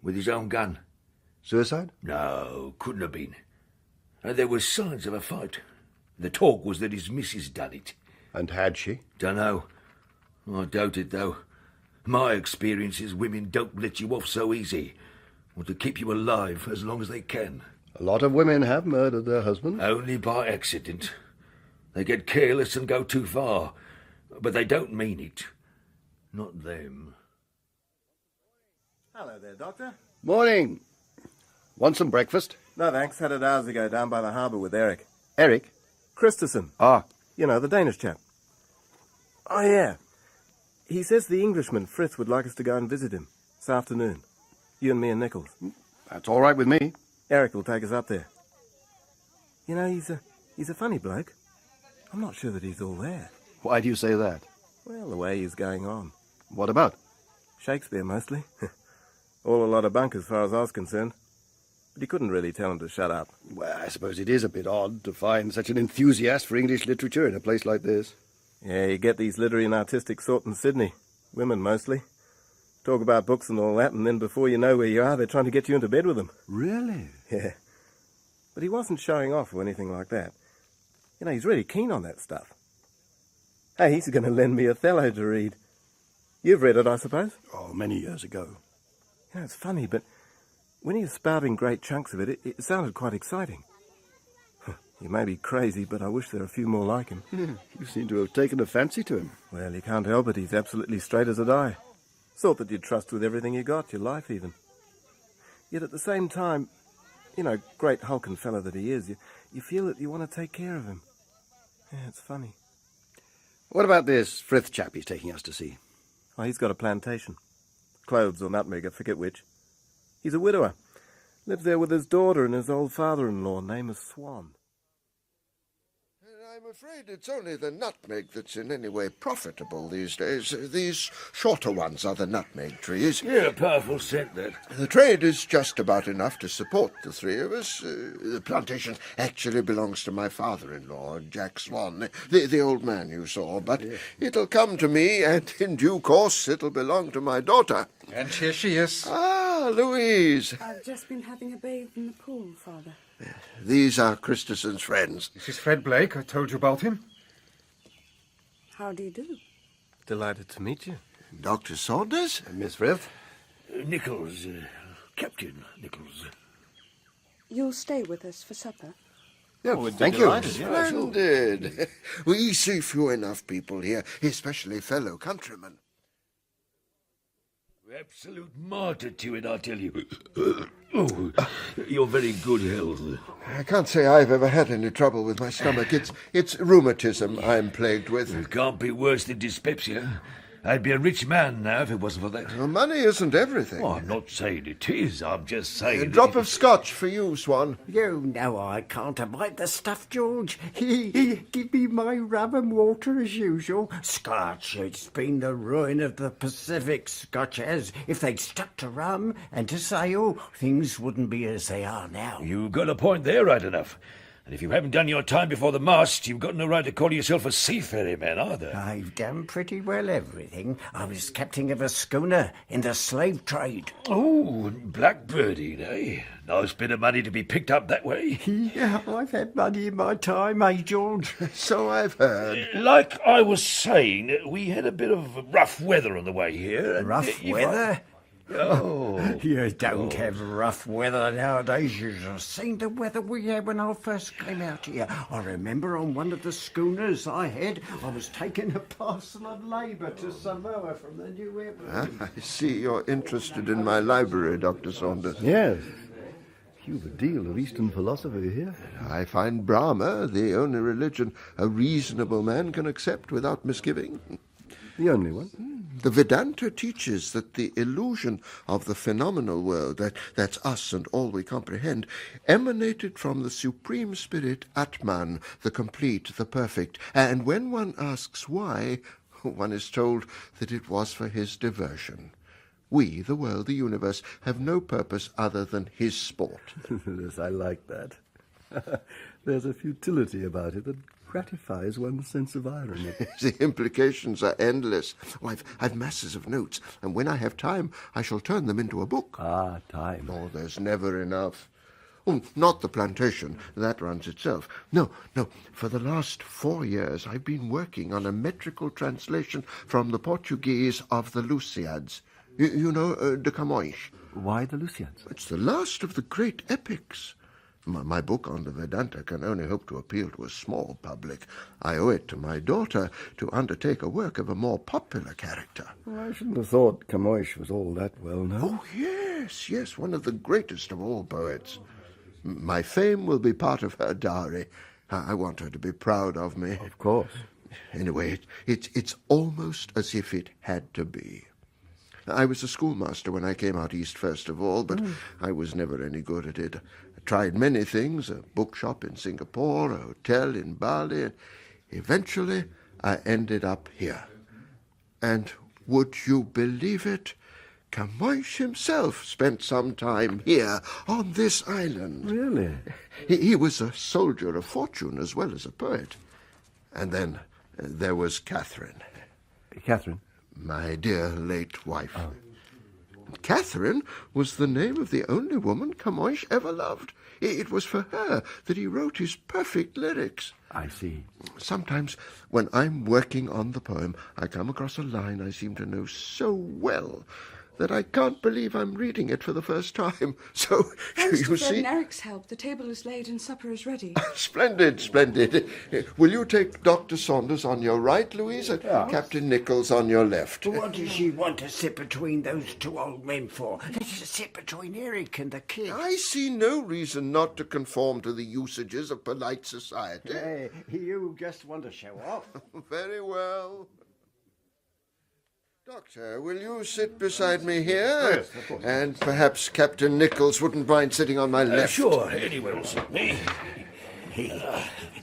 with his own gun. Suicide? No, couldn't have been. And there was signs of a fight. The talk was that his missus done it. And had she? Dunno. I doubt it, though. My experience is women don't let you off so easy. Want to keep you alive as long as they can. A lot of women have murdered their husbands. Only by accident. They get careless and go too far. But they don't mean it. Not them. Hello there, Doctor. Morning. Want some breakfast? No, thanks. Had it hours ago down by the harbour with Eric. Eric? Christensen. Ah. You know, the Danish chap. Oh, yeah. He says the Englishman, Frith, would like us to go and visit him this afternoon. You and me and Nichols. That's all right with me. Eric will take us up there. You know, he's a funny bloke. I'm not sure that he's all there. Why do you say that? Well, the way he's going on. What about? Shakespeare, mostly. All a lot of bunk as far as I was concerned. But he couldn't really tell him to shut up. Well, I suppose it is a bit odd to find such an enthusiast for English literature in a place like this. Yeah, you get these literary and artistic sort in Sydney. Women, mostly. Talk about books and all that, and then before you know where you are, they're trying to get you into bed with them. Really? Yeah. But he wasn't showing off or anything like that. You know, he's really keen on that stuff. Hey, he's going to lend me Othello to read. You've read it, I suppose? Oh, many years ago. You know, it's funny, but when he was spouting great chunks of it, it sounded quite exciting. He may be crazy, but I wish there were a few more like him. You seem to have taken a fancy to him. Well, you can't help it. He's absolutely straight as a die. Sort that you'd trust with everything you got, your life even. Yet at the same time, you know, great hulking fellow that he is, you feel that you want to take care of him. Yeah, it's funny. What about this Frith chap he's taking us to see? Oh, he's got a plantation. Cloves or nutmeg, I forget which. He's a widower. Lives there with his daughter and his old father-in-law, name is Swan. I'm afraid it's only the nutmeg that's in any way profitable these days. These shorter ones are the nutmeg trees. Yeah, powerful scent, that. The trade is just about enough to support the three of us. The plantation actually belongs to my father-in-law, Jack Swan, the old man you saw. But it'll come to me, and in due course it'll belong to my daughter. And here she is. Ah, Louise. I've just been having a bathe in the pool, Father. These are Christensen's friends. This is Fred Blake. I told you about him. How do you do? Delighted to meet you. Dr. Saunders? Miss Frith? Nichols. Captain Nichols. You'll stay with us for supper? Yeah, thank you. Splendid. We see few enough people here, especially fellow countrymen. Absolute martyr to it, I tell you. Oh, you're very good health. I can't say I've ever had any trouble with my stomach. It's rheumatism I'm plagued with. It can't be worse than dyspepsia. I'd be a rich man now if it wasn't for that. Well, money isn't everything. Oh, I'm not saying it is. I'm just saying... A drop of scotch for you, Swan. You know I can't abide the stuff, George. Give me my rum and water as usual. Scotch, it's been the ruin of the Pacific, Scotch has. If they'd stuck to rum and to sail, things wouldn't be as they are now. You got a point there, right enough. And if you haven't done your time before the mast, you've got no right to call yourself a seafaring-man either. I've done pretty well everything. I was captain of a schooner in the slave trade. Oh, blackbirding, eh? Nice bit of money to be picked up that way. Yeah, I've had money in my time, eh, George? So I've heard. Like I was saying, we had a bit of rough weather on the way here. And Rough weather? You don't have rough weather nowadays. You should have seen the weather we had when I first came out here. I remember on one of the schooners I was taking a parcel of labour to Samoa from the New Hebrides. I see you're interested in my library, Dr. Saunders. Yes. You've a deal of Eastern philosophy here. I find Brahma the only religion a reasonable man can accept without misgiving. The only one? The Vedanta teaches that the illusion of the phenomenal world, that's us and all we comprehend, emanated from the supreme spirit Atman, the complete, the perfect. And when one asks why, one is told that it was for his diversion. We, the world, the universe, have no purpose other than his sport. Yes, I like that. There's a futility about it that gratifies one's sense of irony. The implications are endless. Oh, I've masses of notes, and when I have time, I shall turn them into a book. Ah, time. Oh, there's never enough. Oh, not the plantation. That runs itself. No. For the last 4 years, I've been working on a metrical translation from the Portuguese of the Lusiads. You know, de Camões. Why the Lusiads? It's the last of the great epics. My book on the Vedanta can only hope to appeal to a small public. I owe it to my daughter to undertake a work of a more popular character. Well, I shouldn't have thought Camões was all that well known. Oh, yes, one of the greatest of all poets. My fame will be part of her dowry. I want her to be proud of me. Of course. Anyway, it's almost as if it had to be. I was a schoolmaster when I came out east first of all, but I was never any good at it. I tried many things, a bookshop in Singapore, a hotel in Bali, and eventually I ended up here. And would you believe it? Camões himself spent some time here on this island. Really? He was a soldier of fortune as well as a poet. And then there was Catherine. Catherine? My dear late wife. Oh. Catherine was the name of the only woman Camões ever loved. It was for her that he wrote his perfect lyrics. I see. Sometimes when I'm working on the poem, I come across a line I seem to know so well that I can't believe I'm reading it for the first time. So, Thanks you to see... Eric's help, the table is laid and supper is ready. Splendid. Will you take Dr. Saunders on your right, Louise, and Captain Nichols on your left? What does she want to sit between those two old men for? Let's sit between Eric and the kid. I see no reason not to conform to the usages of polite society. Hey, you just want to show off. Very well. Doctor, will you sit beside me here? Yes, of course. And perhaps Captain Nichols wouldn't mind sitting on my left. Sure, anywhere will suit me.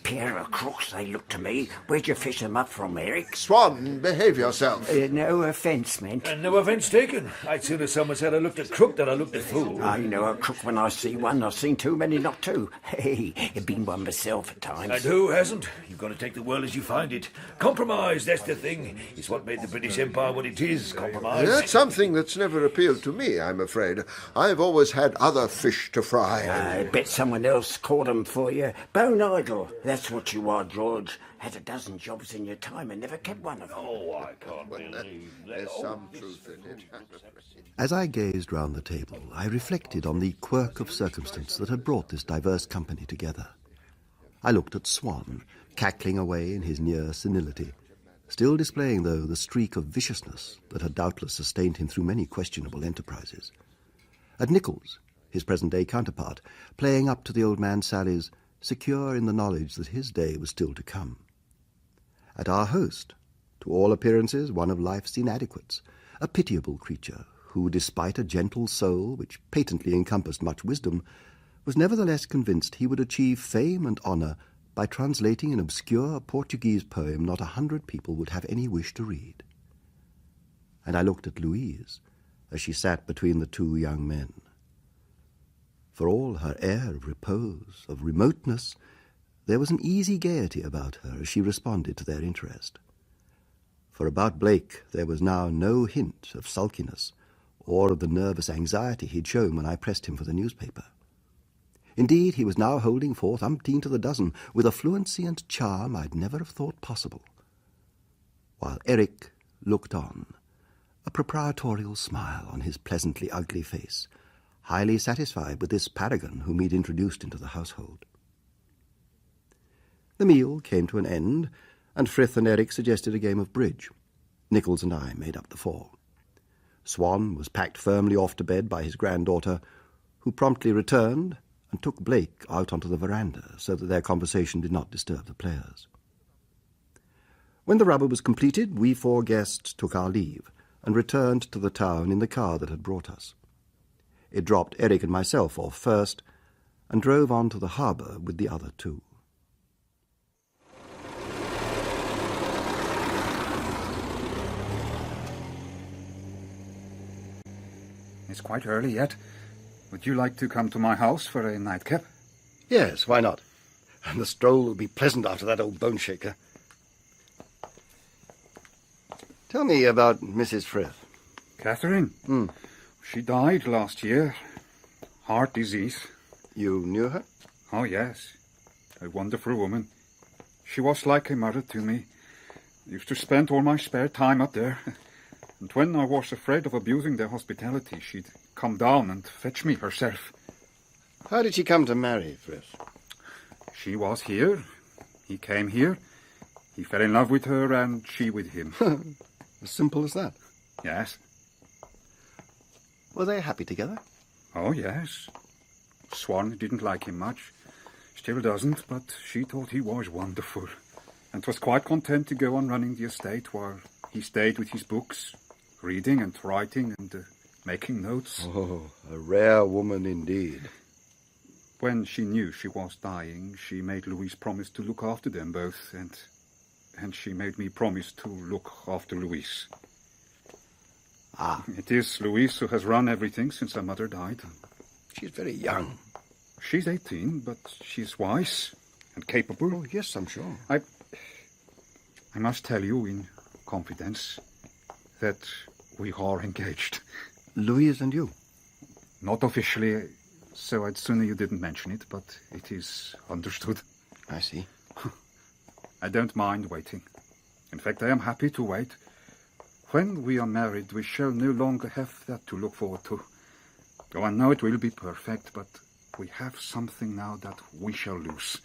Pair of crooks, they look to me. Where'd you fish them up from, Eric? Swan, behave yourself. No offence meant. And no offence taken. I'd sooner someone said I looked a crook than I looked a fool. I know a crook when I see one. I've seen too many not to. Hey, I've been one myself at times. And who hasn't? You've got to take the world as you find it. Compromise, that's the thing. It's what made the British Empire what it is, compromise. That's something that's never appealed to me, I'm afraid. I've always had other fish to fry. I bet someone else caught 'em for you. Bone idle. That's what you are, George. Had a dozen jobs in your time and never kept one of them. Oh, I can't believe that. There's some truth in it. As I gazed round the table, I reflected on the quirk of circumstance that had brought this diverse company together. I looked at Swan, cackling away in his near senility, still displaying, though, the streak of viciousness that had doubtless sustained him through many questionable enterprises. At Nichols, his present-day counterpart, playing up to the old man's sallies, secure in the knowledge that his day was still to come. At our host, to all appearances one of life's inadequates, a pitiable creature who, despite a gentle soul which patently encompassed much wisdom, was nevertheless convinced he would achieve fame and honour by translating an obscure Portuguese poem not 100 people would have any wish to read. And I looked at Louise as she sat between the two young men. For all her air of repose, of remoteness, there was an easy gaiety about her as she responded to their interest. For about Blake there was now no hint of sulkiness or of the nervous anxiety he'd shown when I pressed him for the newspaper. Indeed, he was now holding forth umpteen to the dozen with a fluency and charm I'd never have thought possible. While Eric looked on, a proprietorial smile on his pleasantly ugly face, highly satisfied with this paragon whom he'd introduced into the household. The meal came to an end, and Frith and Eric suggested a game of bridge. Nichols and I made up the four. Swan was packed firmly off to bed by his granddaughter, who promptly returned and took Blake out onto the veranda so that their conversation did not disturb the players. When the rubber was completed, we four guests took our leave and returned to the town in the car that had brought us. It dropped Eric and myself off first and drove on to the harbour with the other two. It's quite early yet. Would you like to come to my house for a nightcap? Yes, why not? And the stroll will be pleasant after that old bone shaker. Tell me about Mrs. Frith. Catherine? She died last year. Heart disease. You knew her? Oh, yes. A wonderful woman. She was like a mother to me. I used to spend all my spare time up there. And when I was afraid of abusing their hospitality, she'd come down and fetch me herself. How did she come to marry Frith? She was here. He came here. He fell in love with her and she with him. As simple as that? Yes. Were they happy together? Oh, yes. Swan didn't like him much. Still doesn't, but she thought he was wonderful. And was quite content to go on running the estate while he stayed with his books, reading and writing and making notes. Oh, a rare woman indeed. When she knew she was dying, she made Louise promise to look after them both, and she made me promise to look after Louise. Ah. It is Louise who has run everything since her mother died. She's very young. She's 18, but she's wise and capable. Oh, yes, I'm sure. I must tell you in confidence that we are engaged. Louise and you? Not officially, so I'd sooner you didn't mention it, but it is understood. I see. I don't mind waiting. In fact, I am happy to wait. When we are married, we shall no longer have that to look forward to. Though I know it will be perfect, but we have something now that we shall lose.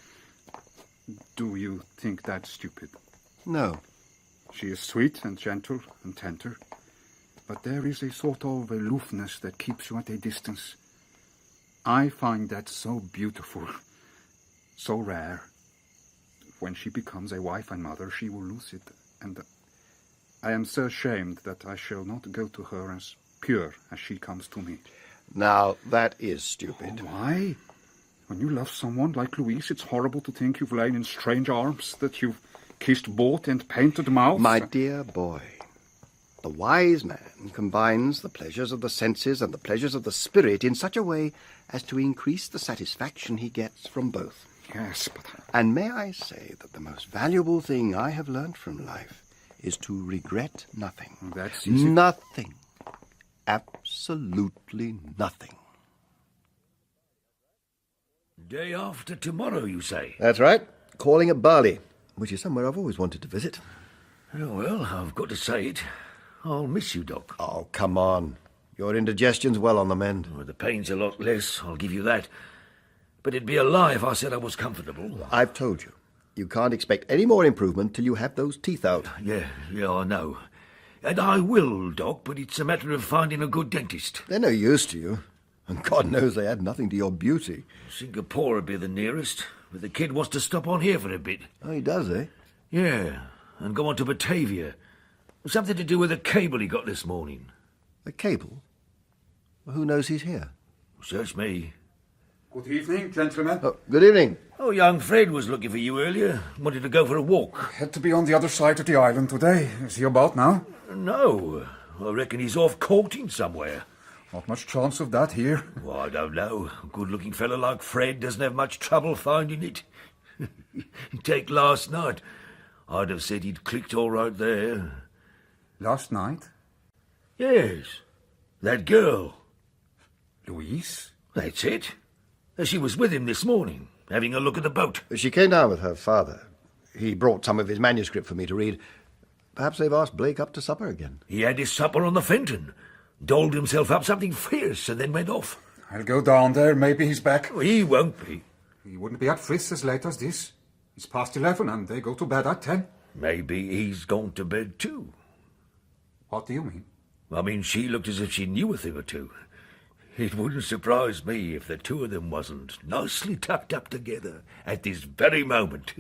Do you think that's stupid? No. She is sweet and gentle and tender, but there is a sort of aloofness that keeps you at a distance. I find that so beautiful, so rare. When she becomes a wife and mother, she will lose it, and I am so ashamed that I shall not go to her as pure as she comes to me. Now, that is stupid. Oh, why? When you love someone like Louise, it's horrible to think you've lain in strange arms, that you've kissed both and painted mouths. My dear boy, the wise man combines the pleasures of the senses and the pleasures of the spirit in such a way as to increase the satisfaction he gets from both. Yes, but... And may I say that the most valuable thing I have learnt from life is to regret nothing. That's easy. Nothing. Absolutely nothing. Day after tomorrow, you say? That's right. Calling at Barley, which is somewhere I've always wanted to visit. Oh, well, I've got to say it. I'll miss you, Doc. Oh, come on. Your indigestion's well on the mend. Well, the pain's a lot less, I'll give you that. But it'd be a lie if I said I was comfortable. I've told you. You can't expect any more improvement till you have those teeth out. Yeah, I know. And I will, Doc, but it's a matter of finding a good dentist. They're no use to you. And God knows they add nothing to your beauty. Singapore would be the nearest, but the kid wants to stop on here for a bit. Oh, he does, eh? Yeah, and go on to Batavia. Something to do with a cable he got this morning. A cable? Well, who knows he's here? Search me. Good evening, gentlemen. Oh, good evening. Oh, young Fred was looking for you earlier. Wanted to go for a walk. Had to be on the other side of the island today. Is he about now? No, I reckon he's off courting somewhere. Not much chance of that here. Well, I don't know. A good-looking fellow like Fred doesn't have much trouble finding it. Take last night. I'd have said he'd clicked all right there. Last night? Yes, that girl. Louise? That's it. She was with him this morning, having a look at the boat. She came down with her father. He brought some of his manuscript for me to read. Perhaps they've asked Blake up to supper again. He had his supper on the Fenton, doled himself up something fierce, and then went off. I'll go down there. Maybe he's back. He won't be. He wouldn't be at Frith's as late as this. It's past 11 and they go to bed at 10. Maybe he's gone to bed too. What do you mean? I mean, she looked as if she knew a thing or two. It wouldn't surprise me if the two of them wasn't nicely tucked up together at this very moment.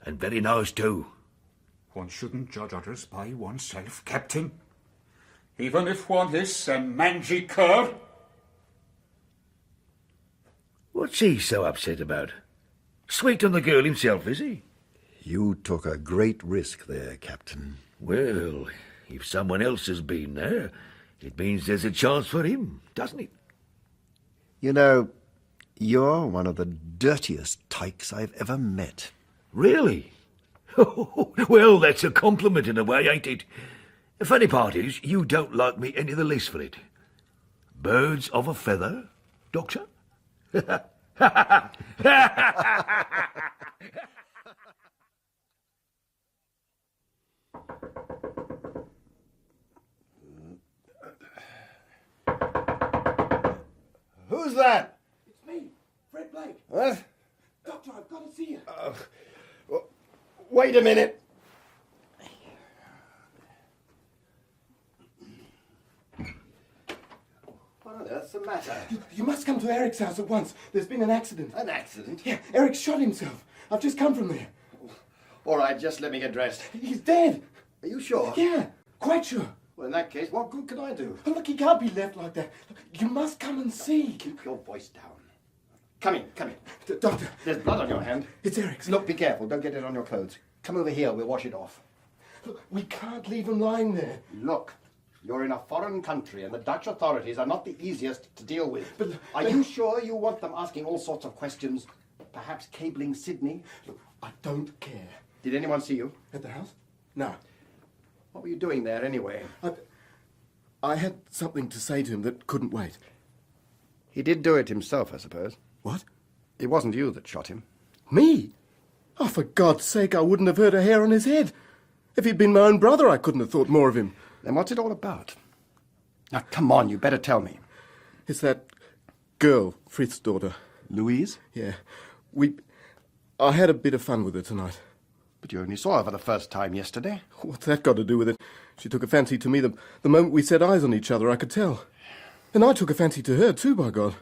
And very nice too. One shouldn't judge others by oneself, Captain. Even if one is a mangy cur. What's he so upset about? Sweet on the girl himself, is he? You took a great risk there, Captain. Well, if someone else has been there, it means there's a chance for him, doesn't it? You know, you're one of the dirtiest tykes I've ever met. Really? Well, that's a compliment in a way, ain't it? The funny part is, you don't like me any the least for it. Birds of a feather, Doctor? Who's that? It's me, Fred Blake. What? Doctor, I've got to see you. Wait a minute. What on earth's the matter? You must come to Eric's house at once. There's been an accident. An accident? Yeah, Eric shot himself. I've just come from there. All right, just let me get dressed. He's dead. Are you sure? Yeah, quite sure. Well, in that case, what good can I do? Oh, look, he can't be left like that. You must come and see. Keep your voice down. Come in. Doctor. There's blood on your hand. It's Eric's. Look, be careful. Don't get it on your clothes. Come over here. We'll wash it off. Look, we can't leave him lying there. Look, you're in a foreign country and the Dutch authorities are not the easiest to deal with. But are you sure you want them asking all sorts of questions? Perhaps cabling Sydney? Look, I don't care. Did anyone see you? At the house? No. What were you doing there anyway? I had something to say to him that couldn't wait. He did do it himself, I suppose. What? It wasn't you that shot him. Me? Oh, for God's sake, I wouldn't have hurt a hair on his head. If he'd been my own brother, I couldn't have thought more of him. Then what's it all about? Now, come on, you better tell me. It's that girl, Frith's daughter. Louise? Yeah. I had a bit of fun with her tonight. But you only saw her for the first time yesterday. What's that got to do with it? She took a fancy to me the moment we set eyes on each other, I could tell. And I took a fancy to her too, by God.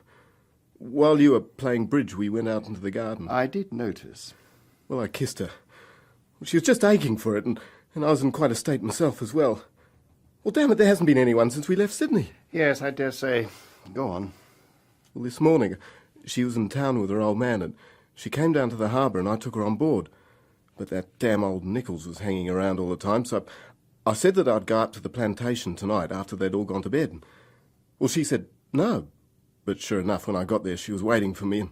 While you were playing bridge, we went out into the garden. I did notice. Well, I kissed her. She was just aching for it, and I was in quite a state myself as well. Well, damn it, there hasn't been anyone since we left Sydney. Yes, I dare say. Go on. Well, this morning, she was in town with her old man, and she came down to the harbour, and I took her on board. But that damn old Nichols was hanging around all the time, so I said that I'd go up to the plantation tonight after they'd all gone to bed. Well, she said no. But sure enough, when I got there, she was waiting for me, and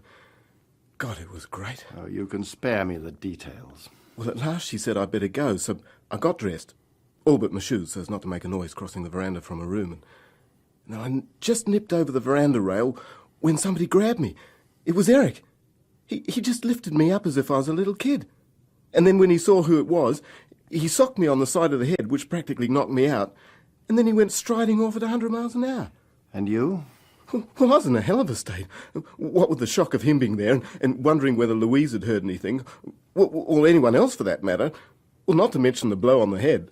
God, it was great. Oh, you can spare me the details. Well, at last she said I'd better go, so I got dressed. All but my shoes, so as not to make a noise crossing the veranda from her room. And I just nipped over the veranda rail when somebody grabbed me. It was Eric. He just lifted me up as if I was a little kid. And then when he saw who it was, he socked me on the side of the head, which practically knocked me out. And then he went striding off at 100 miles an hour. And you? Well, I was in a hell of a state. What with the shock of him being there and wondering whether Louise had heard anything, or anyone else for that matter, well, not to mention the blow on the head.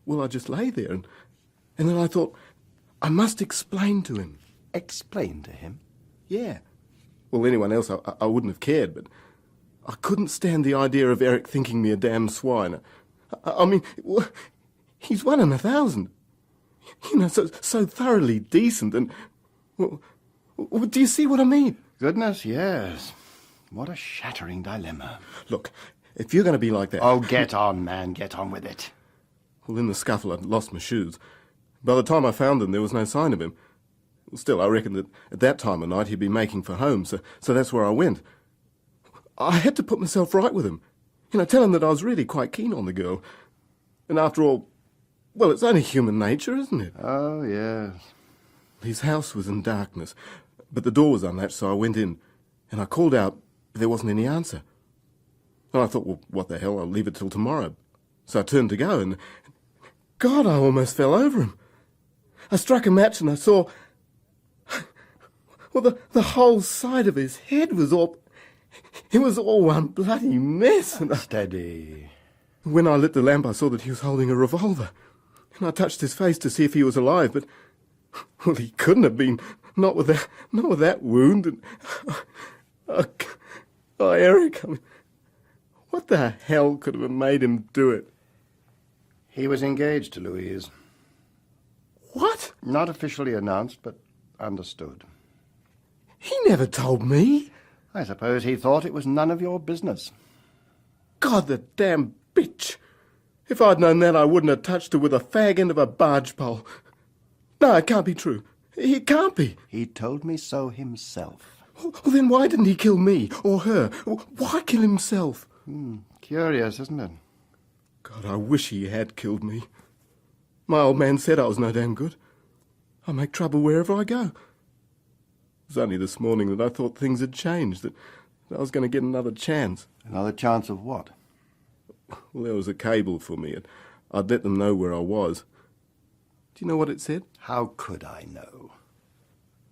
Well, I just lay there, and then I thought, I must explain to him. Explain to him? Yeah. Well, anyone else, I wouldn't have cared, but I couldn't stand the idea of Eric thinking me a damn swine. I mean, he's 1 in 1,000. You know, so thoroughly decent, and... Well, do you see what I mean? Goodness, yes. What a shattering dilemma. Look, if you're going to be like that... Oh, get on, man, get on with it. Well, in the scuffle, I'd lost my shoes. By the time I found them, there was no sign of him. Still, I reckon that at that time of night he'd be making for home, so that's where I went. I had to put myself right with him. Tell him that I was really quite keen on the girl. And after all, well, it's only human nature, isn't it? Oh, yes. His house was in darkness, but the door was unlatched, so I went in, and I called out, but there wasn't any answer. And I thought, well, what the hell, I'll leave it till tomorrow. So I turned to go, and God, I almost fell over him. I struck a match and I saw... Well, the whole side of his head was all... It was all one bloody mess. And Steady. When I lit the lamp, I saw that he was holding a revolver. And I touched his face to see if he was alive, but... Well, he couldn't have been. Not with that wound. And... Oh, Eric, I mean, what the hell could have made him do it? He was engaged to Louise. What? Not officially announced, but understood. He never told me. I suppose he thought it was none of your business. God, the damn bitch. If I'd known that, I wouldn't have touched her with a fag end of a barge pole. No, it can't be true. It can't be. He told me so himself. Well, then why didn't he kill me or her? Why kill himself? Curious, isn't it? God, I wish he had killed me. My old man said I was no damn good. I make trouble wherever I go. It was only this morning that I thought things had changed, that I was going to get another chance. Another chance of what? Well, there was a cable for me, and I'd let them know where I was. Do you know what it said? How could I know?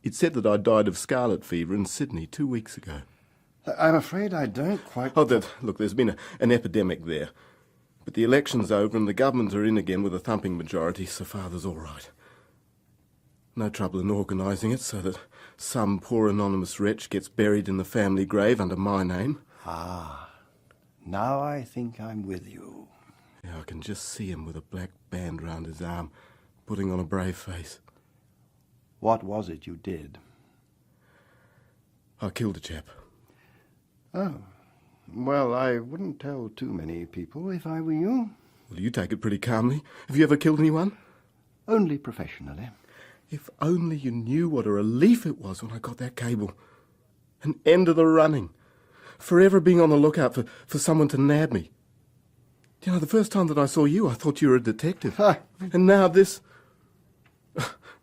It said that I died of scarlet fever in Sydney 2 weeks ago. I'm afraid I don't quite... Oh, look, there's been an epidemic there. But the election's over and the government are in again with a thumping majority, so Father's all right. No trouble in organising it so that some poor anonymous wretch gets buried in the family grave under my name. Ah, now I think I'm with you. Yeah, I can just see him with a black band round his arm, putting on a brave face. What was it you did? I killed a chap. Oh, well, I wouldn't tell too many people if I were you. Well, you take it pretty calmly. Have you ever killed anyone? Only professionally. If only you knew what a relief it was when I got that cable. An end of the running. Forever being on the lookout for someone to nab me. You know, the first time that I saw you, I thought you were a detective. And now this...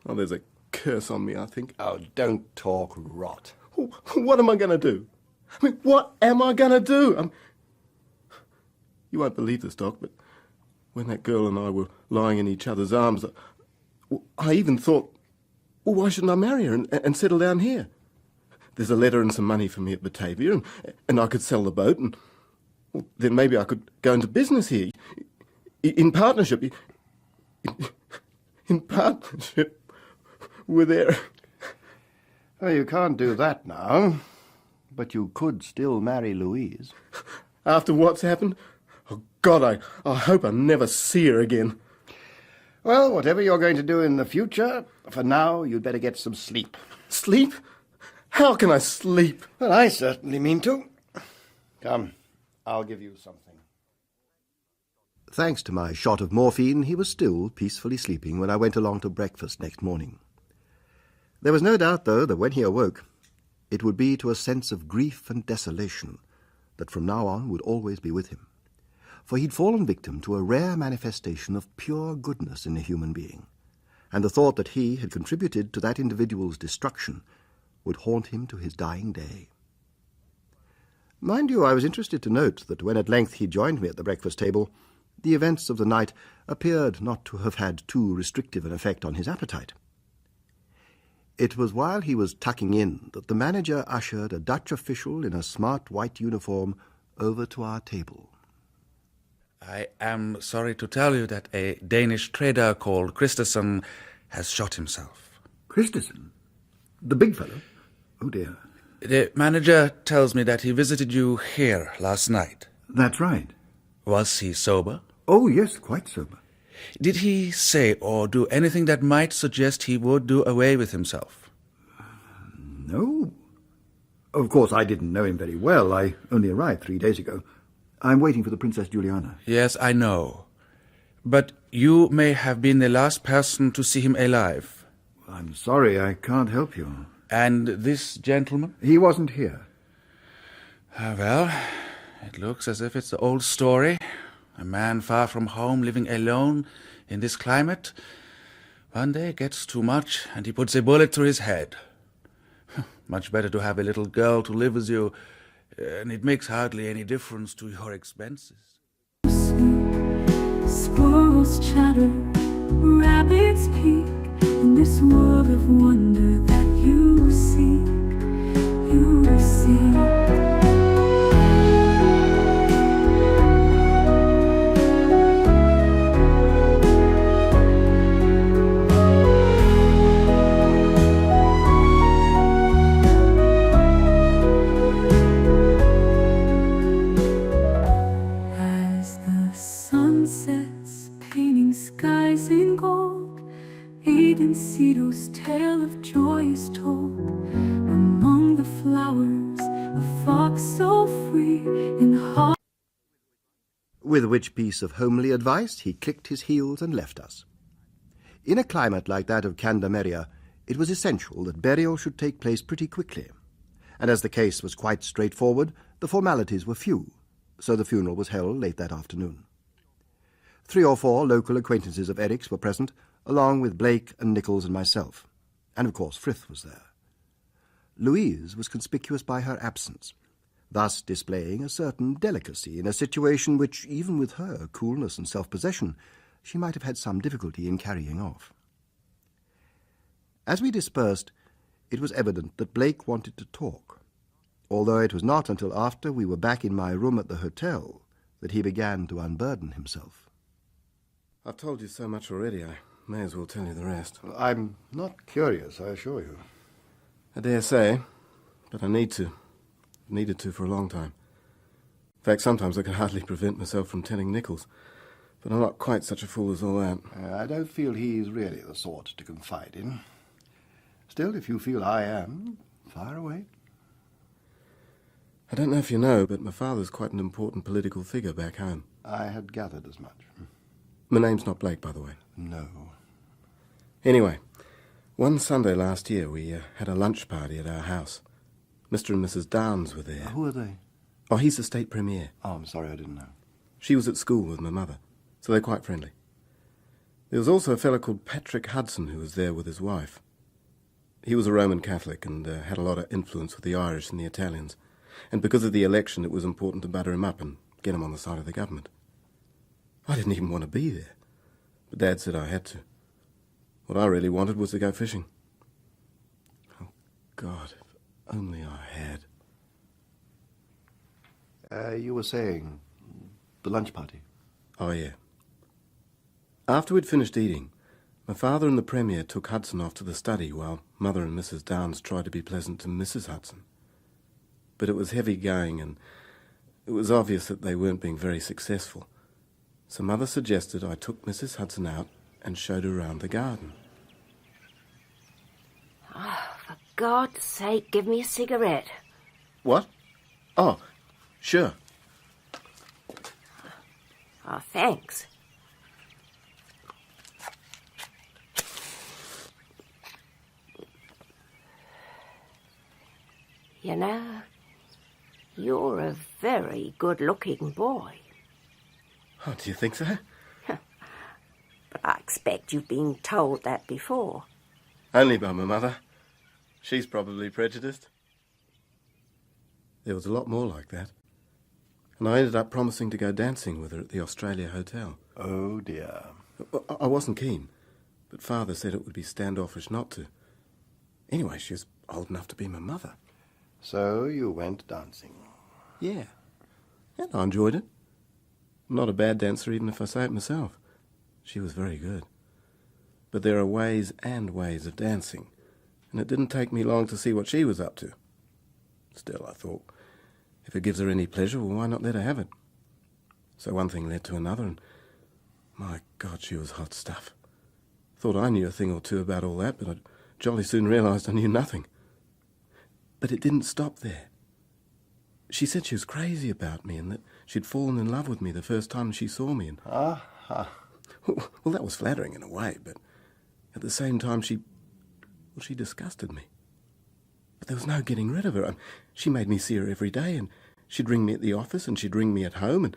Oh, there's a curse on me, I think. Oh, don't talk rot. What am I going to do? I mean, what am I going to do? You won't believe this, Doc, but when that girl and I were lying in each other's arms, I even thought, well, why shouldn't I marry her and settle down here? There's a letter and some money for me at Batavia, and I could sell the boat, and well, then maybe I could go into business here, in partnership, in partnership with Eric. Well, you can't do that now, but you could still marry Louise. After what's happened? Oh, God, I hope I never see her again. Well, whatever you're going to do in the future, for now you'd better get some sleep. Sleep? How can I sleep? Well, I certainly mean to. Come, I'll give you something. Thanks to my shot of morphine, he was still peacefully sleeping when I went along to breakfast next morning. There was no doubt, though, that when he awoke, it would be to a sense of grief and desolation that from now on would always be with him. For he'd fallen victim to a rare manifestation of pure goodness in a human being, and the thought that he had contributed to that individual's destruction would haunt him to his dying day. Mind you, I was interested to note that when at length he joined me at the breakfast table, the events of the night appeared not to have had too restrictive an effect on his appetite. It was while he was tucking in that the manager ushered a Dutch official in a smart white uniform over to our table. I am sorry to tell you that a Danish trader called Christensen has shot himself. Christensen? The big fellow? Oh, dear. The manager tells me that he visited you here last night. That's right. Was he sober? Oh, yes, quite sober. Did he say or do anything that might suggest he would do away with himself? No. Of course, I didn't know him very well. I only arrived 3 days ago. I'm waiting for the Princess Juliana. Yes, I know. But you may have been the last person to see him alive. I'm sorry, I can't help you. And this gentleman? He wasn't here. Well, it looks as if it's the old story. A man far from home, living alone in this climate. One day gets too much, and he puts a bullet through his head. Much better to have a little girl to live with you, and it makes hardly any difference to your expenses. Squirrels chatter, rabbits peek, in this world of wonder that you seek, you see. As the sun sets, painting skies in gold, Aiden Ceto's tale of joy is told. Among the flowers, a fox so free in heart. With which piece of homely advice he clicked his heels and left us. In a climate like that of Candia, it was essential that burial should take place pretty quickly, and as the case was quite straightforward, the formalities were few, so the funeral was held late that afternoon. 3 or 4 local acquaintances of Eric's were present, along with Blake and Nichols and myself, and of course Frith was there. Louise was conspicuous by her absence, thus displaying a certain delicacy in a situation which, even with her coolness and self-possession, she might have had some difficulty in carrying off. As we dispersed, it was evident that Blake wanted to talk, although it was not until after we were back in my room at the hotel that he began to unburden himself. I've told you so much already, I may as well tell you the rest. I'm not curious, I assure you. I dare say, but I need to. I've needed to for a long time. In fact, sometimes I can hardly prevent myself from telling Nichols, but I'm not quite such a fool as all that. I don't feel he's really the sort to confide in. Still, if you feel I am, fire away. I don't know if you know, but my father's quite an important political figure back home. I had gathered as much. My name's not Blake, by the way. No. Anyway, one Sunday last year we had a lunch party at our house. Mr. and Mrs. Downes were there. Who are they? Oh, he's the state premier. Oh, I'm sorry, I didn't know. She was at school with my mother, so they're quite friendly. There was also a fellow called Patrick Hudson who was there with his wife. He was a Roman Catholic and had a lot of influence with the Irish and the Italians. And because of the election, it was important to butter him up and get him on the side of the government. I didn't even want to be there, but Dad said I had to. What I really wanted was to go fishing. Oh, God, if only I had. You were saying the lunch party? Oh, yeah. After we'd finished eating, my father and the Premier took Hudson off to the study while Mother and Mrs. Downes tried to be pleasant to Mrs. Hudson. But it was heavy going and it was obvious that they weren't being very successful. So Mother suggested I took Mrs. Hudson out and showed her around the garden. Oh, for God's sake, give me a cigarette. What? Oh, sure. Oh, thanks. You know, you're a very good-looking boy. Oh, do you think so? But I expect you've been told that before. Only by my mother. She's probably prejudiced. There was a lot more like that. And I ended up promising to go dancing with her at the Australia Hotel. Oh, dear. I wasn't keen, but Father said it would be standoffish not to. Anyway, she was old enough to be my mother. So you went dancing? Yeah. And I enjoyed it. I'm not a bad dancer, even if I say it myself. She was very good. But there are ways and ways of dancing, and it didn't take me long to see what she was up to. Still, I thought, if it gives her any pleasure, well, why not let her have it? So one thing led to another, and my God, she was hot stuff. Thought I knew a thing or two about all that, but I jolly soon realised I knew nothing. But it didn't stop there. She said she was crazy about me and that she'd fallen in love with me the first time she saw me. And well, that was flattering in a way, but at the same time she disgusted me. But there was no getting rid of her. She made me see her every day, and She'd ring me at the office and she'd ring me at home, and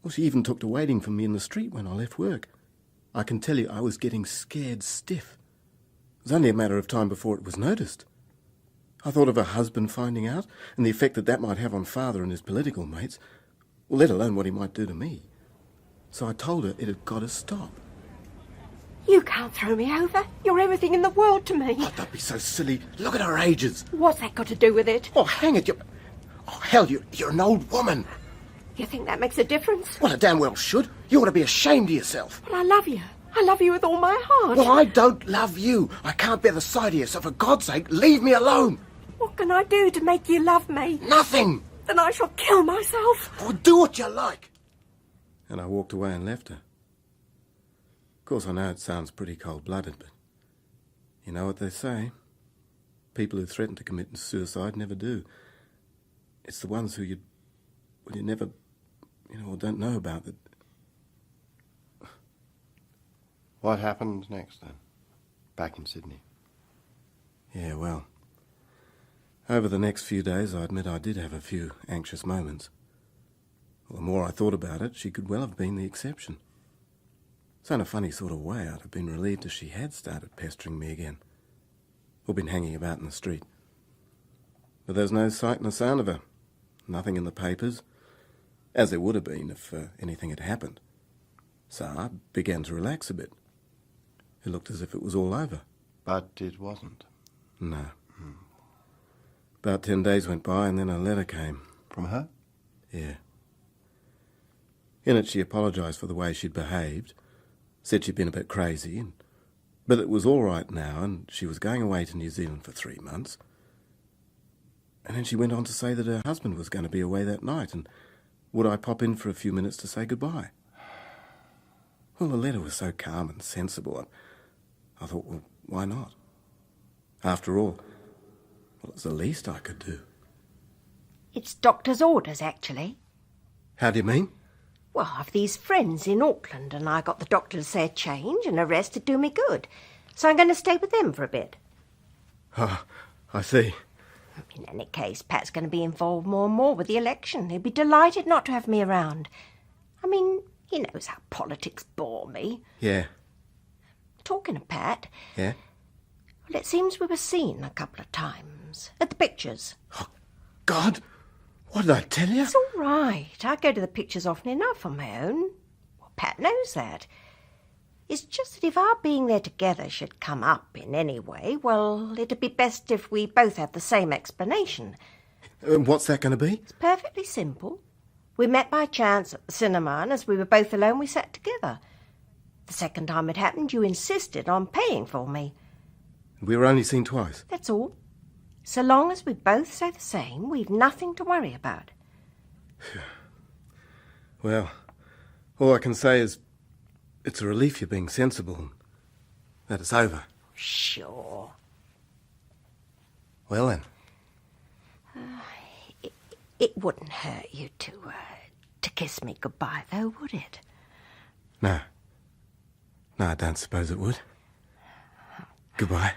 well, she even took to waiting for me in the street when I left work. I can tell you I was getting scared stiff. It was only a matter of time before it was noticed. I thought of her husband finding out and the effect that might have on Father and his political mates, well, let alone what he might do to me. So I told her it had got to stop. You can't throw me over. You're everything in the world to me. Oh, don't be so silly. Look at our ages. What's that got to do with it? Oh, hang it. Oh, hell, you're an old woman. You think that makes a difference? Well, it damn well should. You ought to be ashamed of yourself. Well, I love you. I love you with all my heart. Well, I don't love you. I can't bear the sight of you, so for God's sake, leave me alone. What can I do to make you love me? Nothing. Then I shall kill myself. Well, do what you like. And I walked away and left her. Of course, I know it sounds pretty cold-blooded, but you know what they say. People who threaten to commit suicide never do. It's the ones who you never, or don't know about that. What happened next, then? Back in Sydney? Yeah, well, over the next few days, I admit I did have a few anxious moments. Well, the more I thought about it, she could well have been the exception. So in a funny sort of way, I'd have been relieved if she had started pestering me again, or been hanging about in the street. But there was no sight nor sound of her, nothing in the papers, as there would have been if anything had happened. So I began to relax a bit. It looked as if it was all over. But it wasn't. No. About 10 days went by and then a letter came. From her? Yeah. In it she apologised for the way she'd behaved, said she'd been a bit crazy, but it was all right now and she was going away to New Zealand for 3 months. And then she went on to say that her husband was going to be away that night and would I pop in for a few minutes to say goodbye. Well, the letter was so calm and sensible, I thought, well, why not? After all, well, it's the least I could do. It's doctor's orders, actually. How do you mean? Well, I've these friends in Auckland, and I got the doctor to say a change and a rest would do me good. So I'm going to stay with them for a bit. Oh, I see. In any case, Pat's going to be involved more and more with the election. He'd be delighted not to have me around. I mean, he knows how politics bore me. Yeah. Talking of Pat... Yeah? Well, it seems we were seen a couple of times. At the pictures. Oh, God! What did I tell you? It's all right. I go to the pictures often enough on my own. Well, Pat knows that. It's just that if our being there together should come up in any way, well, it'd be best if we both had the same explanation. What's that going to be? It's perfectly simple. We met by chance at the cinema, and as we were both alone, we sat together. The second time it happened, you insisted on paying for me. We were only seen twice. That's all. So long as we both say the same, we've nothing to worry about. Well, all I can say is it's a relief you're being sensible and that it's over. Sure. Well, then. It wouldn't hurt you to kiss me goodbye, though, would it? No. No, I don't suppose it would. Goodbye.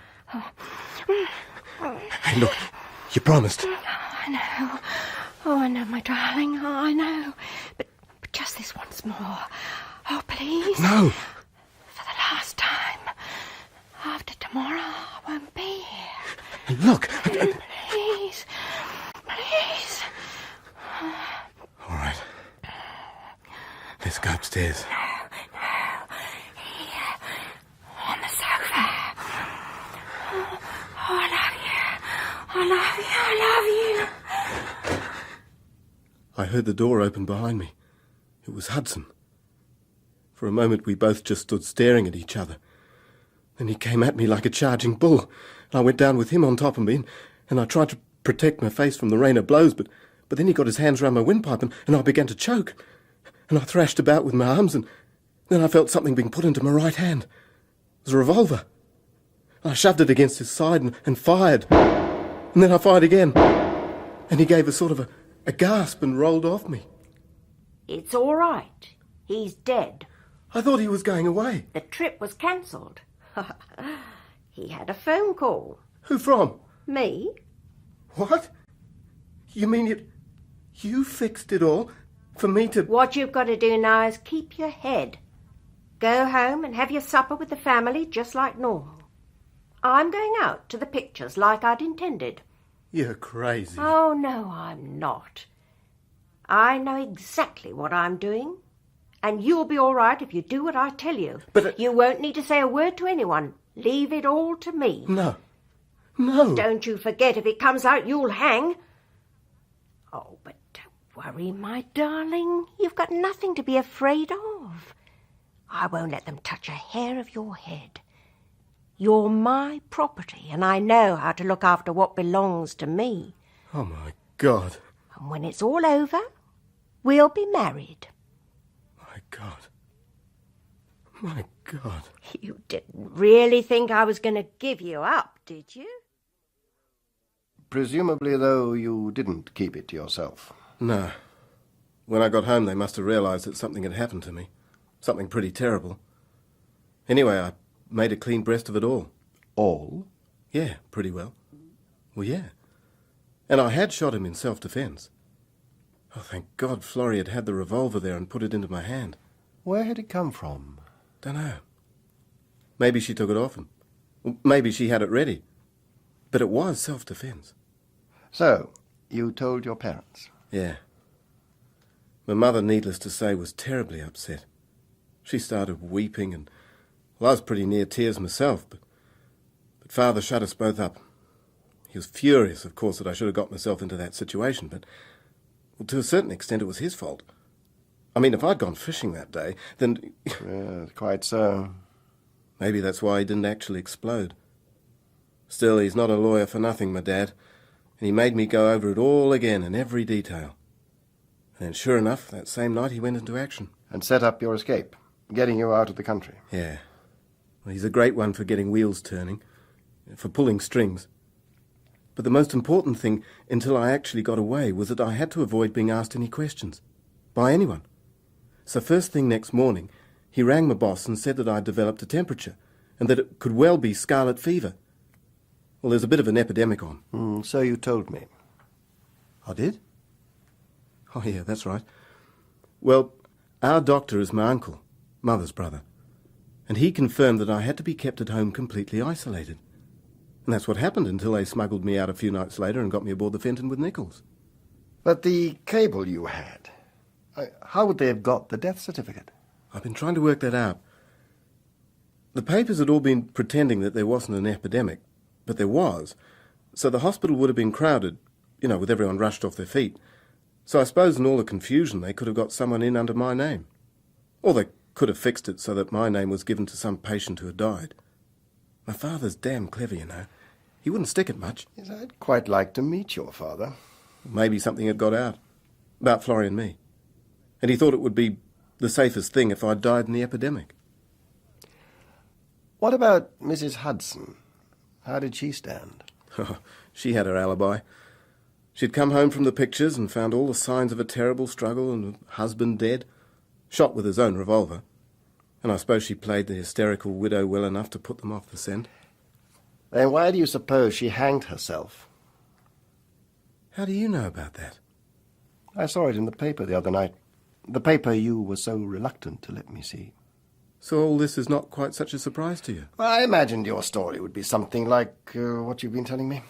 Hey, look, you promised. I know. Oh, I know, my darling. Oh, I know. But just this once more. Oh, please. No. For the last time. After tomorrow, I won't be here. Look. Please. Please. All right. Let's go upstairs. No. Here. On the sofa. Oh, I love you. I love you. I love you. I heard the door open behind me. It was Hudson. For a moment we both just stood staring at each other. Then he came at me like a charging bull. And I went down with him on top of me, and I tried to protect my face from the rain of blows, but then he got his hands round my windpipe, and I began to choke. And I thrashed about with my arms, and then I felt something being put into my right hand. It was a revolver. I shoved it against his side and fired. And then I fired again. And he gave a sort of a gasp and rolled off me. It's all right. He's dead. I thought he was going away. The trip was cancelled. He had a phone call. Who from? Me. What? You mean You fixed it all? For me to... What you've got to do now is keep your head. Go home and have your supper with the family just like normal. I'm going out to the pictures like I'd intended. You're crazy. Oh, no, I'm not. I know exactly what I'm doing. And you'll be all right if you do what I tell you. But... You won't need to say a word to anyone. Leave it all to me. No. No. Don't you forget, if it comes out, you'll hang. Oh, but don't worry, my darling. You've got nothing to be afraid of. I won't let them touch a hair of your head. You're my property, and I know how to look after what belongs to me. Oh, my God. And when it's all over, we'll be married. My God. My God. You didn't really think I was going to give you up, did you? Presumably, though, you didn't keep it to yourself. No. When I got home, they must have realised that something had happened to me. Something pretty terrible. Anyway, I made a clean breast of it all. All? Yeah, pretty well. Well, yeah. And I had shot him in self-defence. Oh, thank God Florrie had the revolver there and put it into my hand. Where had it come from? Dunno. Maybe she took it off him. Maybe she had it ready. But it was self-defence. So, you told your parents? Yeah. My mother, needless to say, was terribly upset. She started weeping, and well, I was pretty near tears myself, but Father shut us both up. He was furious, of course, that I should have got myself into that situation, but well, to a certain extent it was his fault. I mean, if I'd gone fishing that day, then... Yes, quite so. Maybe that's why he didn't actually explode. Still, he's not a lawyer for nothing, my dad, and he made me go over it all again in every detail. And then, sure enough, that same night he went into action. And set up your escape, getting you out of the country. Yeah. Well, he's a great one for getting wheels turning, for pulling strings. But the most important thing, until I actually got away, was that I had to avoid being asked any questions. By anyone. So first thing next morning, he rang my boss and said that I'd developed a temperature, and that it could well be scarlet fever. Well, there's a bit of an epidemic on. So you told me. I did? Oh, yeah, that's right. Well, our doctor is my uncle, Mother's brother, and he confirmed that I had to be kept at home completely isolated. And that's what happened until they smuggled me out a few nights later and got me aboard the Fenton with Nichols. But the cable you had, how would they have got the death certificate? I've been trying to work that out. The papers had all been pretending that there wasn't an epidemic, but there was. So the hospital would have been crowded, you know, with everyone rushed off their feet. So I suppose in all the confusion they could have got someone in under my name. Or they could have fixed it so that my name was given to some patient who had died. My father's damn clever, you know. He wouldn't stick at much. Yes, I'd quite like to meet your father. Maybe something had got out. About Florrie and me. And he thought it would be the safest thing if I'd died in the epidemic. What about Mrs. Hudson? How did she stand? Oh, she had her alibi. She'd come home from the pictures and found all the signs of a terrible struggle and her husband dead, shot with his own revolver. And I suppose she played the hysterical widow well enough to put them off the scent. Then why do you suppose she hanged herself? How do you know about that? I saw it in the paper the other night. The paper you were so reluctant to let me see. So all this is not quite such a surprise to you? Well, I imagined your story would be something like what you've been telling me.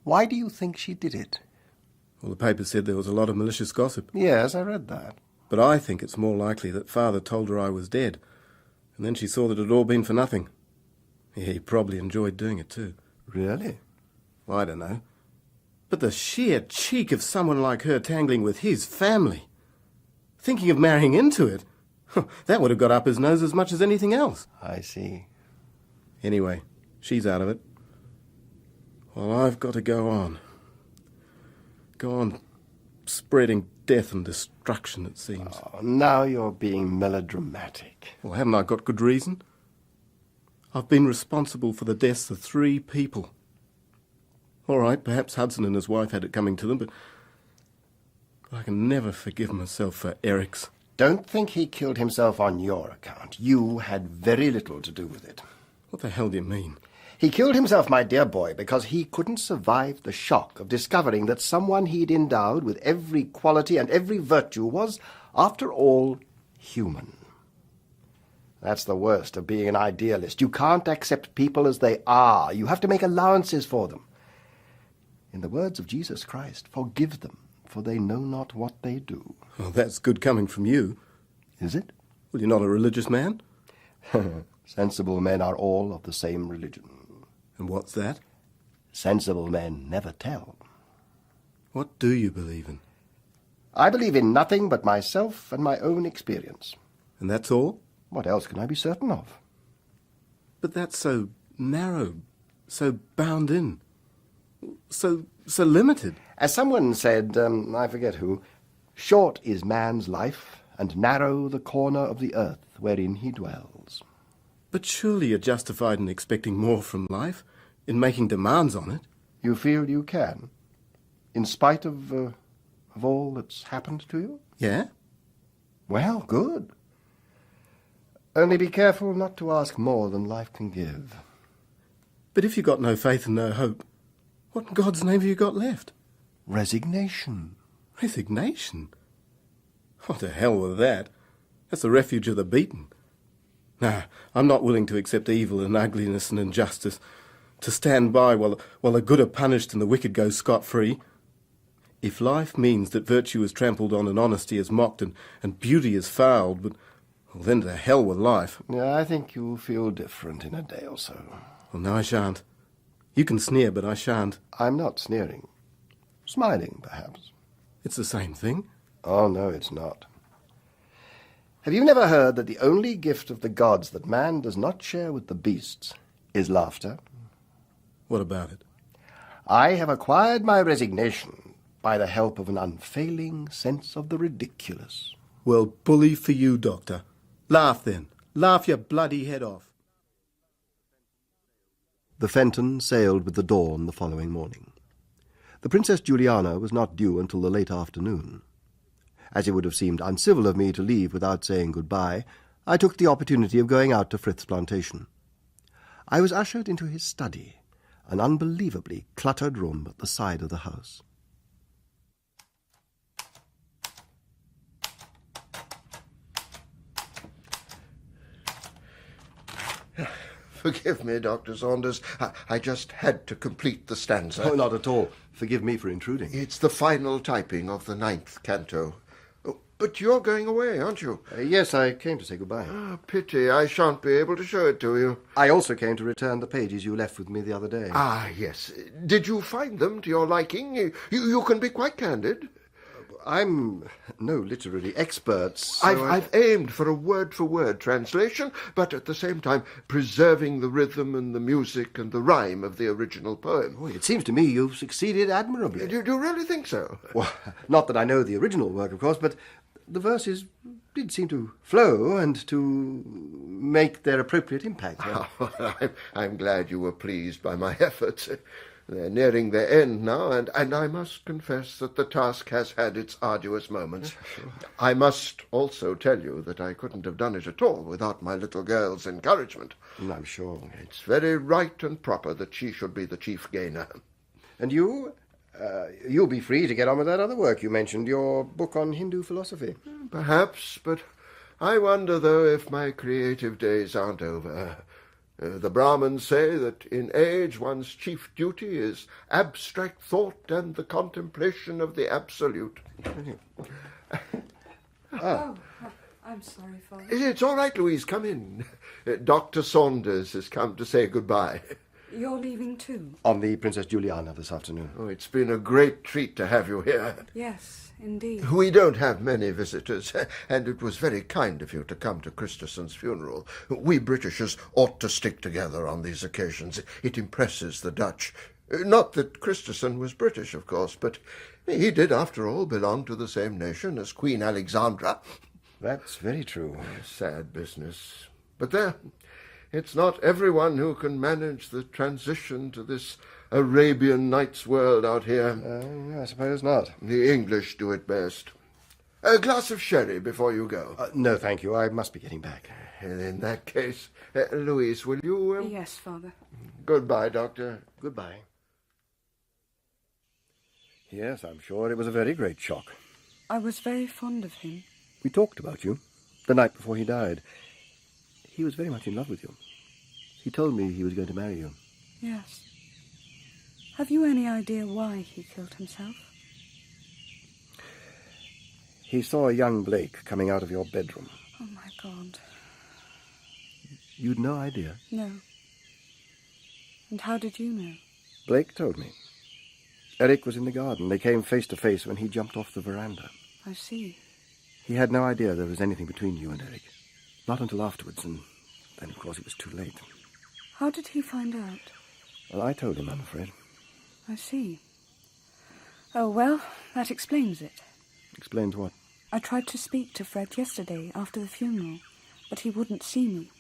Why do you think she did it? Well, the paper said there was a lot of malicious gossip. Yes, I read that. But I think it's more likely that Father told her I was dead, and then she saw that it had all been for nothing. Yeah, he probably enjoyed doing it too. Really? Well, I don't know. But the sheer cheek of someone like her tangling with his family. Thinking of marrying into it. That would have got up his nose as much as anything else. I see. Anyway, she's out of it. Well, I've got to go on. Go on spreading death and destruction, it seems. Oh, now you're being melodramatic. Well, haven't I got good reason? I've been responsible for the deaths of 3 people. All right, perhaps Hudson and his wife had it coming to them, but I can never forgive myself for Eric's. Don't think he killed himself on your account. You had very little to do with it. What the hell do you mean? He killed himself, my dear boy, because he couldn't survive the shock of discovering that someone he'd endowed with every quality and every virtue was, after all, human. That's the worst of being an idealist. You can't accept people as they are. You have to make allowances for them. In the words of Jesus Christ, forgive them, for they know not what they do. Well, that's good coming from you. Is it? Well, you're not a religious man? Sensible men are all of the same religion. And what's that? Sensible men never tell. What do you believe in? I believe in nothing but myself and my own experience. And that's all? What else can I be certain of? But that's so narrow, so bound in, so limited. As someone said, I forget who, short is man's life, and narrow the corner of the earth wherein he dwells. But surely you're justified in expecting more from life, in making demands on it. You feel you can, in spite of all that's happened to you? Yeah? Well, good. Only be careful not to ask more than life can give. But if you've got no faith and no hope, what in God's name have you got left? Resignation. Resignation? What the hell with that? That's the refuge of the beaten. No, I'm not willing to accept evil and ugliness and injustice, to stand by while the good are punished and the wicked go scot-free. If life means that virtue is trampled on and honesty is mocked and beauty is fouled, well, then to hell with life. Yeah, I think you'll feel different in a day or so. Well, no, I shan't. You can sneer, but I shan't. I'm not sneering. Smiling, perhaps. It's the same thing. Oh, no, it's not. Have you never heard that the only gift of the gods that man does not share with the beasts is laughter? What about it? I have acquired my resignation by the help of an unfailing sense of the ridiculous. Well, bully for you, Doctor. Laugh, then. Laugh your bloody head off. The Fenton sailed with the dawn the following morning. The Princess Juliana was not due until the late afternoon. As it would have seemed uncivil of me to leave without saying good-bye, I took the opportunity of going out to Frith's plantation. I was ushered into his study, an unbelievably cluttered room at the side of the house. Forgive me, Dr. Saunders. I just had to complete the stanza. Oh, not at all. Forgive me for intruding. It's the final typing of the 9th canto. Oh, but you're going away, aren't you? Yes, I came to say goodbye. Ah, pity. I shan't be able to show it to you. I also came to return the pages you left with me the other day. Ah, yes. Did you find them to your liking? You can be quite candid. I'm no literary expert, so I've aimed for a word-for-word translation, but at the same time preserving the rhythm and the music and the rhyme of the original poem. Oh, it seems to me you've succeeded admirably. Do you really think so? Well, not that I know the original work, of course, but the verses did seem to flow and to make their appropriate impact. I'm glad you were pleased by my efforts. They're nearing their end now, and I must confess that the task has had its arduous moments. Sure. I must also tell you that I couldn't have done it at all without my little girl's encouragement. I'm sure. It's very right and proper that she should be the chief gainer. And you? You'll be free to get on with that other work you mentioned, your book on Hindu philosophy. Perhaps, but I wonder, though, if my creative days aren't over. The Brahmins say that in age one's chief duty is abstract thought and the contemplation of the absolute. Oh, I'm sorry, Father. It's all right, Louise. Come in. Dr. Saunders has come to say goodbye. You're leaving too? On the Princess Juliana this afternoon. Oh, it's been a great treat to have you here. Yes, indeed. We don't have many visitors, and it was very kind of you to come to Christerson's funeral. We Britishers ought to stick together on these occasions. It impresses the Dutch. Not that Christerson was British, of course, but he did, after all, belong to the same nation as Queen Alexandra. That's very true. Sad business. But there, it's not everyone who can manage the transition to this Arabian Nights world out here. I suppose not. The English do it best. A glass of sherry before you go. No, thank you. I must be getting back. In that case, Louise, will you... Yes, Father. Goodbye, Doctor. Goodbye. Yes, I'm sure it was a very great shock. I was very fond of him. We talked about you the night before he died. He was very much in love with you. He told me he was going to marry you. Yes. Have you any idea why he killed himself? He saw a young Blake coming out of your bedroom. Oh, my God. You'd no idea? No. And how did you know? Blake told me. Eric was in the garden. They came face to face when he jumped off the veranda. I see. He had no idea there was anything between you and Eric. Not until afterwards, and then, of course, it was too late. How did he find out? Well, I told him, I'm afraid. I see. Oh, well, that explains it. Explains what? I tried to speak to Fred yesterday after the funeral, but he wouldn't see me.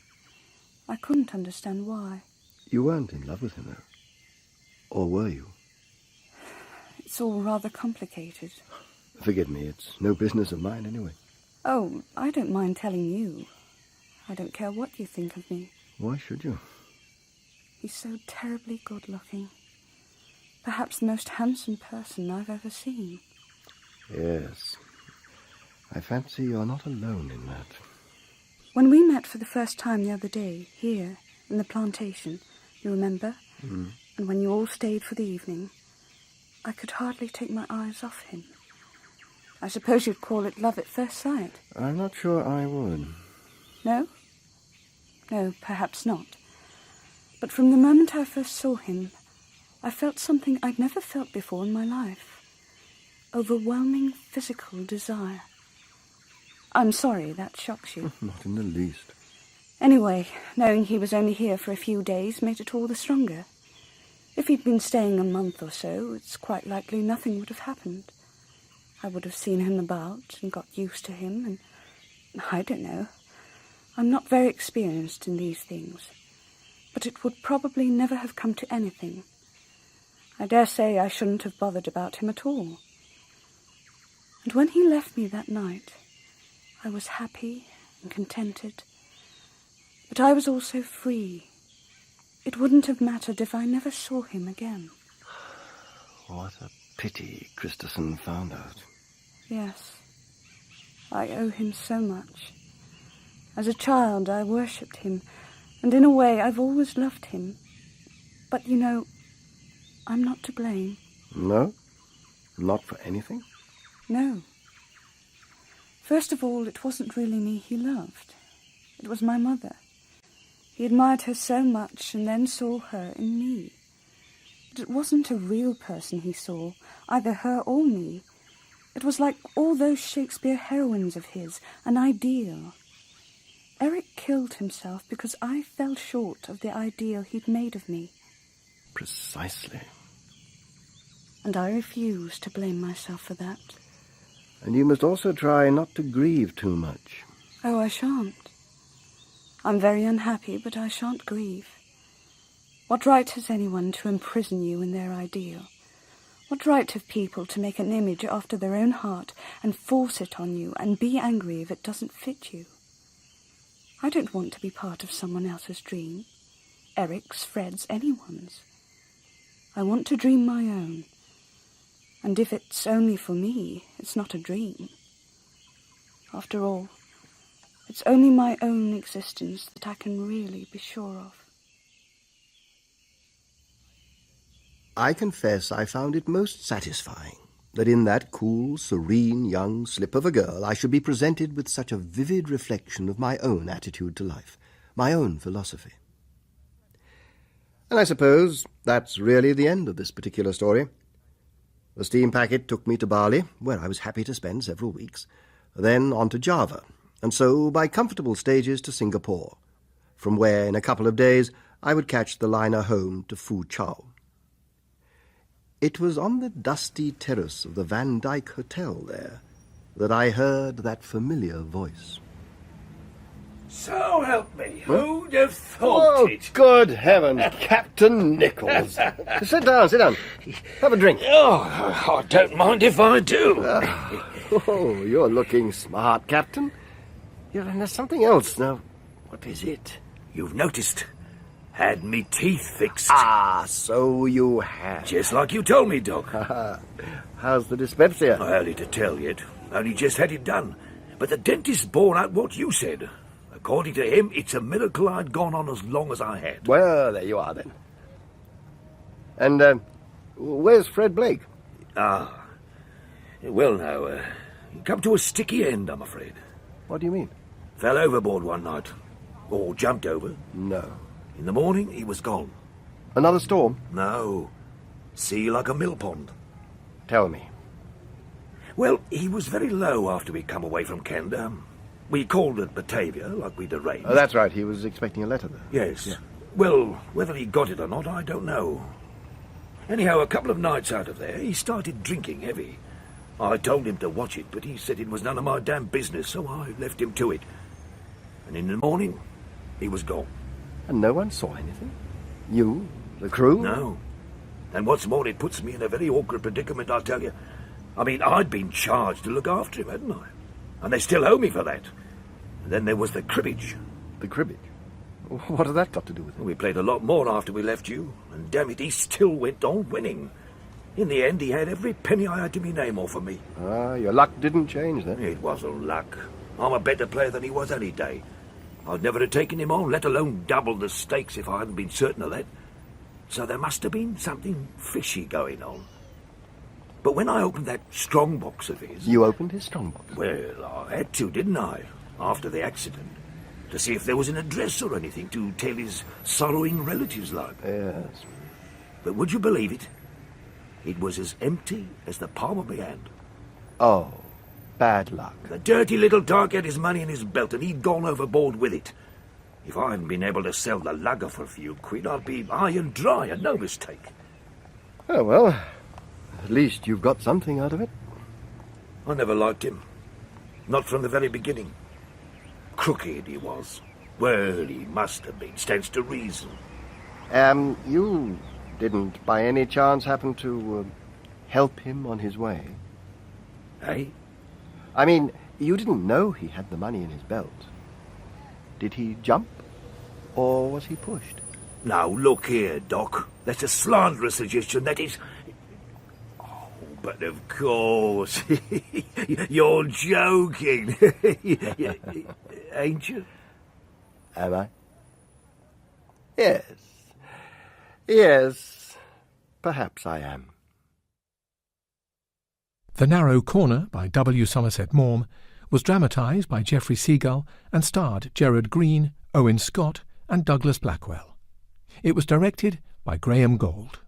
I couldn't understand why. You weren't in love with him, though. Or were you? It's all rather complicated. Forgive me, it's no business of mine anyway. Oh, I don't mind telling you. I don't care what you think of me. Why should you? He's so terribly good-looking. Perhaps the most handsome person I've ever seen. Yes. I fancy you're not alone in that. When we met for the first time the other day, here, in the plantation, you remember? Mm. And when you all stayed for the evening, I could hardly take my eyes off him. I suppose you'd call it love at first sight. I'm not sure I would. No? No, perhaps not. But from the moment I first saw him, I felt something I'd never felt before in my life. Overwhelming physical desire. I'm sorry that shocks you. Not in the least. Anyway, knowing he was only here for a few days made it all the stronger. If he'd been staying a month or so, it's quite likely nothing would have happened. I would have seen him about and got used to him, and I don't know. I'm not very experienced in these things, but it would probably never have come to anything. I dare say I shouldn't have bothered about him at all. And when he left me that night, I was happy and contented, but I was also free. It wouldn't have mattered if I never saw him again. What a pity Christensen found out. Yes, I owe him so much. As a child, I worshipped him, and in a way, I've always loved him. But, you know, I'm not to blame. No? Not for anything? No. First of all, it wasn't really me he loved. It was my mother. He admired her so much and then saw her in me. But it wasn't a real person he saw, either her or me. It was like all those Shakespeare heroines of his, an ideal. Eric killed himself because I fell short of the ideal he'd made of me. Precisely. And I refuse to blame myself for that. And you must also try not to grieve too much. Oh, I shan't. I'm very unhappy, but I shan't grieve. What right has anyone to imprison you in their ideal? What right have people to make an image after their own heart and force it on you and be angry if it doesn't fit you? I don't want to be part of someone else's dream. Eric's, Fred's, anyone's. I want to dream my own. And if it's only for me, it's not a dream. After all, it's only my own existence that I can really be sure of. I confess I found it most satisfying that in that cool, serene young slip of a girl I should be presented with such a vivid reflection of my own attitude to life, my own philosophy. And I suppose that's really the end of this particular story. The steam packet took me to Bali, where I was happy to spend several weeks, then on to Java, and so by comfortable stages to Singapore, from where in a couple of days I would catch the liner home to Fu Chau. It was on the dusty terrace of the Van Dyke Hotel there that I heard that familiar voice. So help me, who'd have thought it? Good heavens, Captain Nichols. Sit down, sit down. Have a drink. Oh, I don't mind if I do. Oh, you're looking smart, Captain. And there's something else. Now, what is it? You've noticed. Had me teeth fixed. Ah, so you have. Just like you told me, Doc. How's the dyspepsia? Early to tell yet. Only just had it done. But the dentist bore out what you said. According to him, it's a miracle I'd gone on as long as I had. Well, there you are, then. And, where's Fred Blake? Ah. Well, now, come to a sticky end, I'm afraid. What do you mean? Fell overboard one night. Or jumped over. No. In the morning, he was gone. Another storm? No. Sea like a mill pond. Tell me. Well, he was very low after we'd come away from Candia. We called at Batavia, like we'd arranged. Oh, that's right. He was expecting a letter there. Yes. Yeah. Well, whether he got it or not, I don't know. Anyhow, a couple of nights out of there, he started drinking heavy. I told him to watch it, but he said it was none of my damn business, so I left him to it. And in the morning, he was gone. And no one saw anything? You? The crew? No. And what's more, it puts me in a very awkward predicament, I'll tell you. I mean, I'd been charged to look after him, hadn't I? And they still owe me for that. And then there was the cribbage. The cribbage? What has that got to do with it? We played a lot more after we left you, and damn it, he still went on winning. In the end, he had every penny I had to me name off for me. Ah, your luck didn't change then. It wasn't luck. I'm a better player than he was any day. I'd never have taken him on, let alone double the stakes if I hadn't been certain of that. So there must have been something fishy going on. But when I opened that strong box of his... You opened his strong box? Well, I had to, didn't I? After the accident. To see if there was an address or anything to tell his sorrowing relatives like. Yes. But would you believe it? It was as empty as the palm of my hand. Oh, bad luck. The dirty little dog had his money in his belt, and he'd gone overboard with it. If I hadn't been able to sell the lugger for a few quid, I'd be high and dry, and no mistake. Oh, well, at least you've got something out of it. I never liked him. Not from the very beginning. Crooked he was. Well, he must have been. Stands to reason. You didn't by any chance happen to help him on his way? Eh? I mean, you didn't know he had the money in his belt. Did he jump, or was he pushed? Now, look here, Doc. That's a slanderous suggestion, that is... Oh, but of course. You're joking. Ain't you? Am I? Yes. Yes, perhaps I am. The Narrow Corner by W. Somerset Maugham was dramatised by Geoffrey Seagull and starred Gerard Green, Owen Scott and Douglas Blackwell. It was directed by Graham Gold.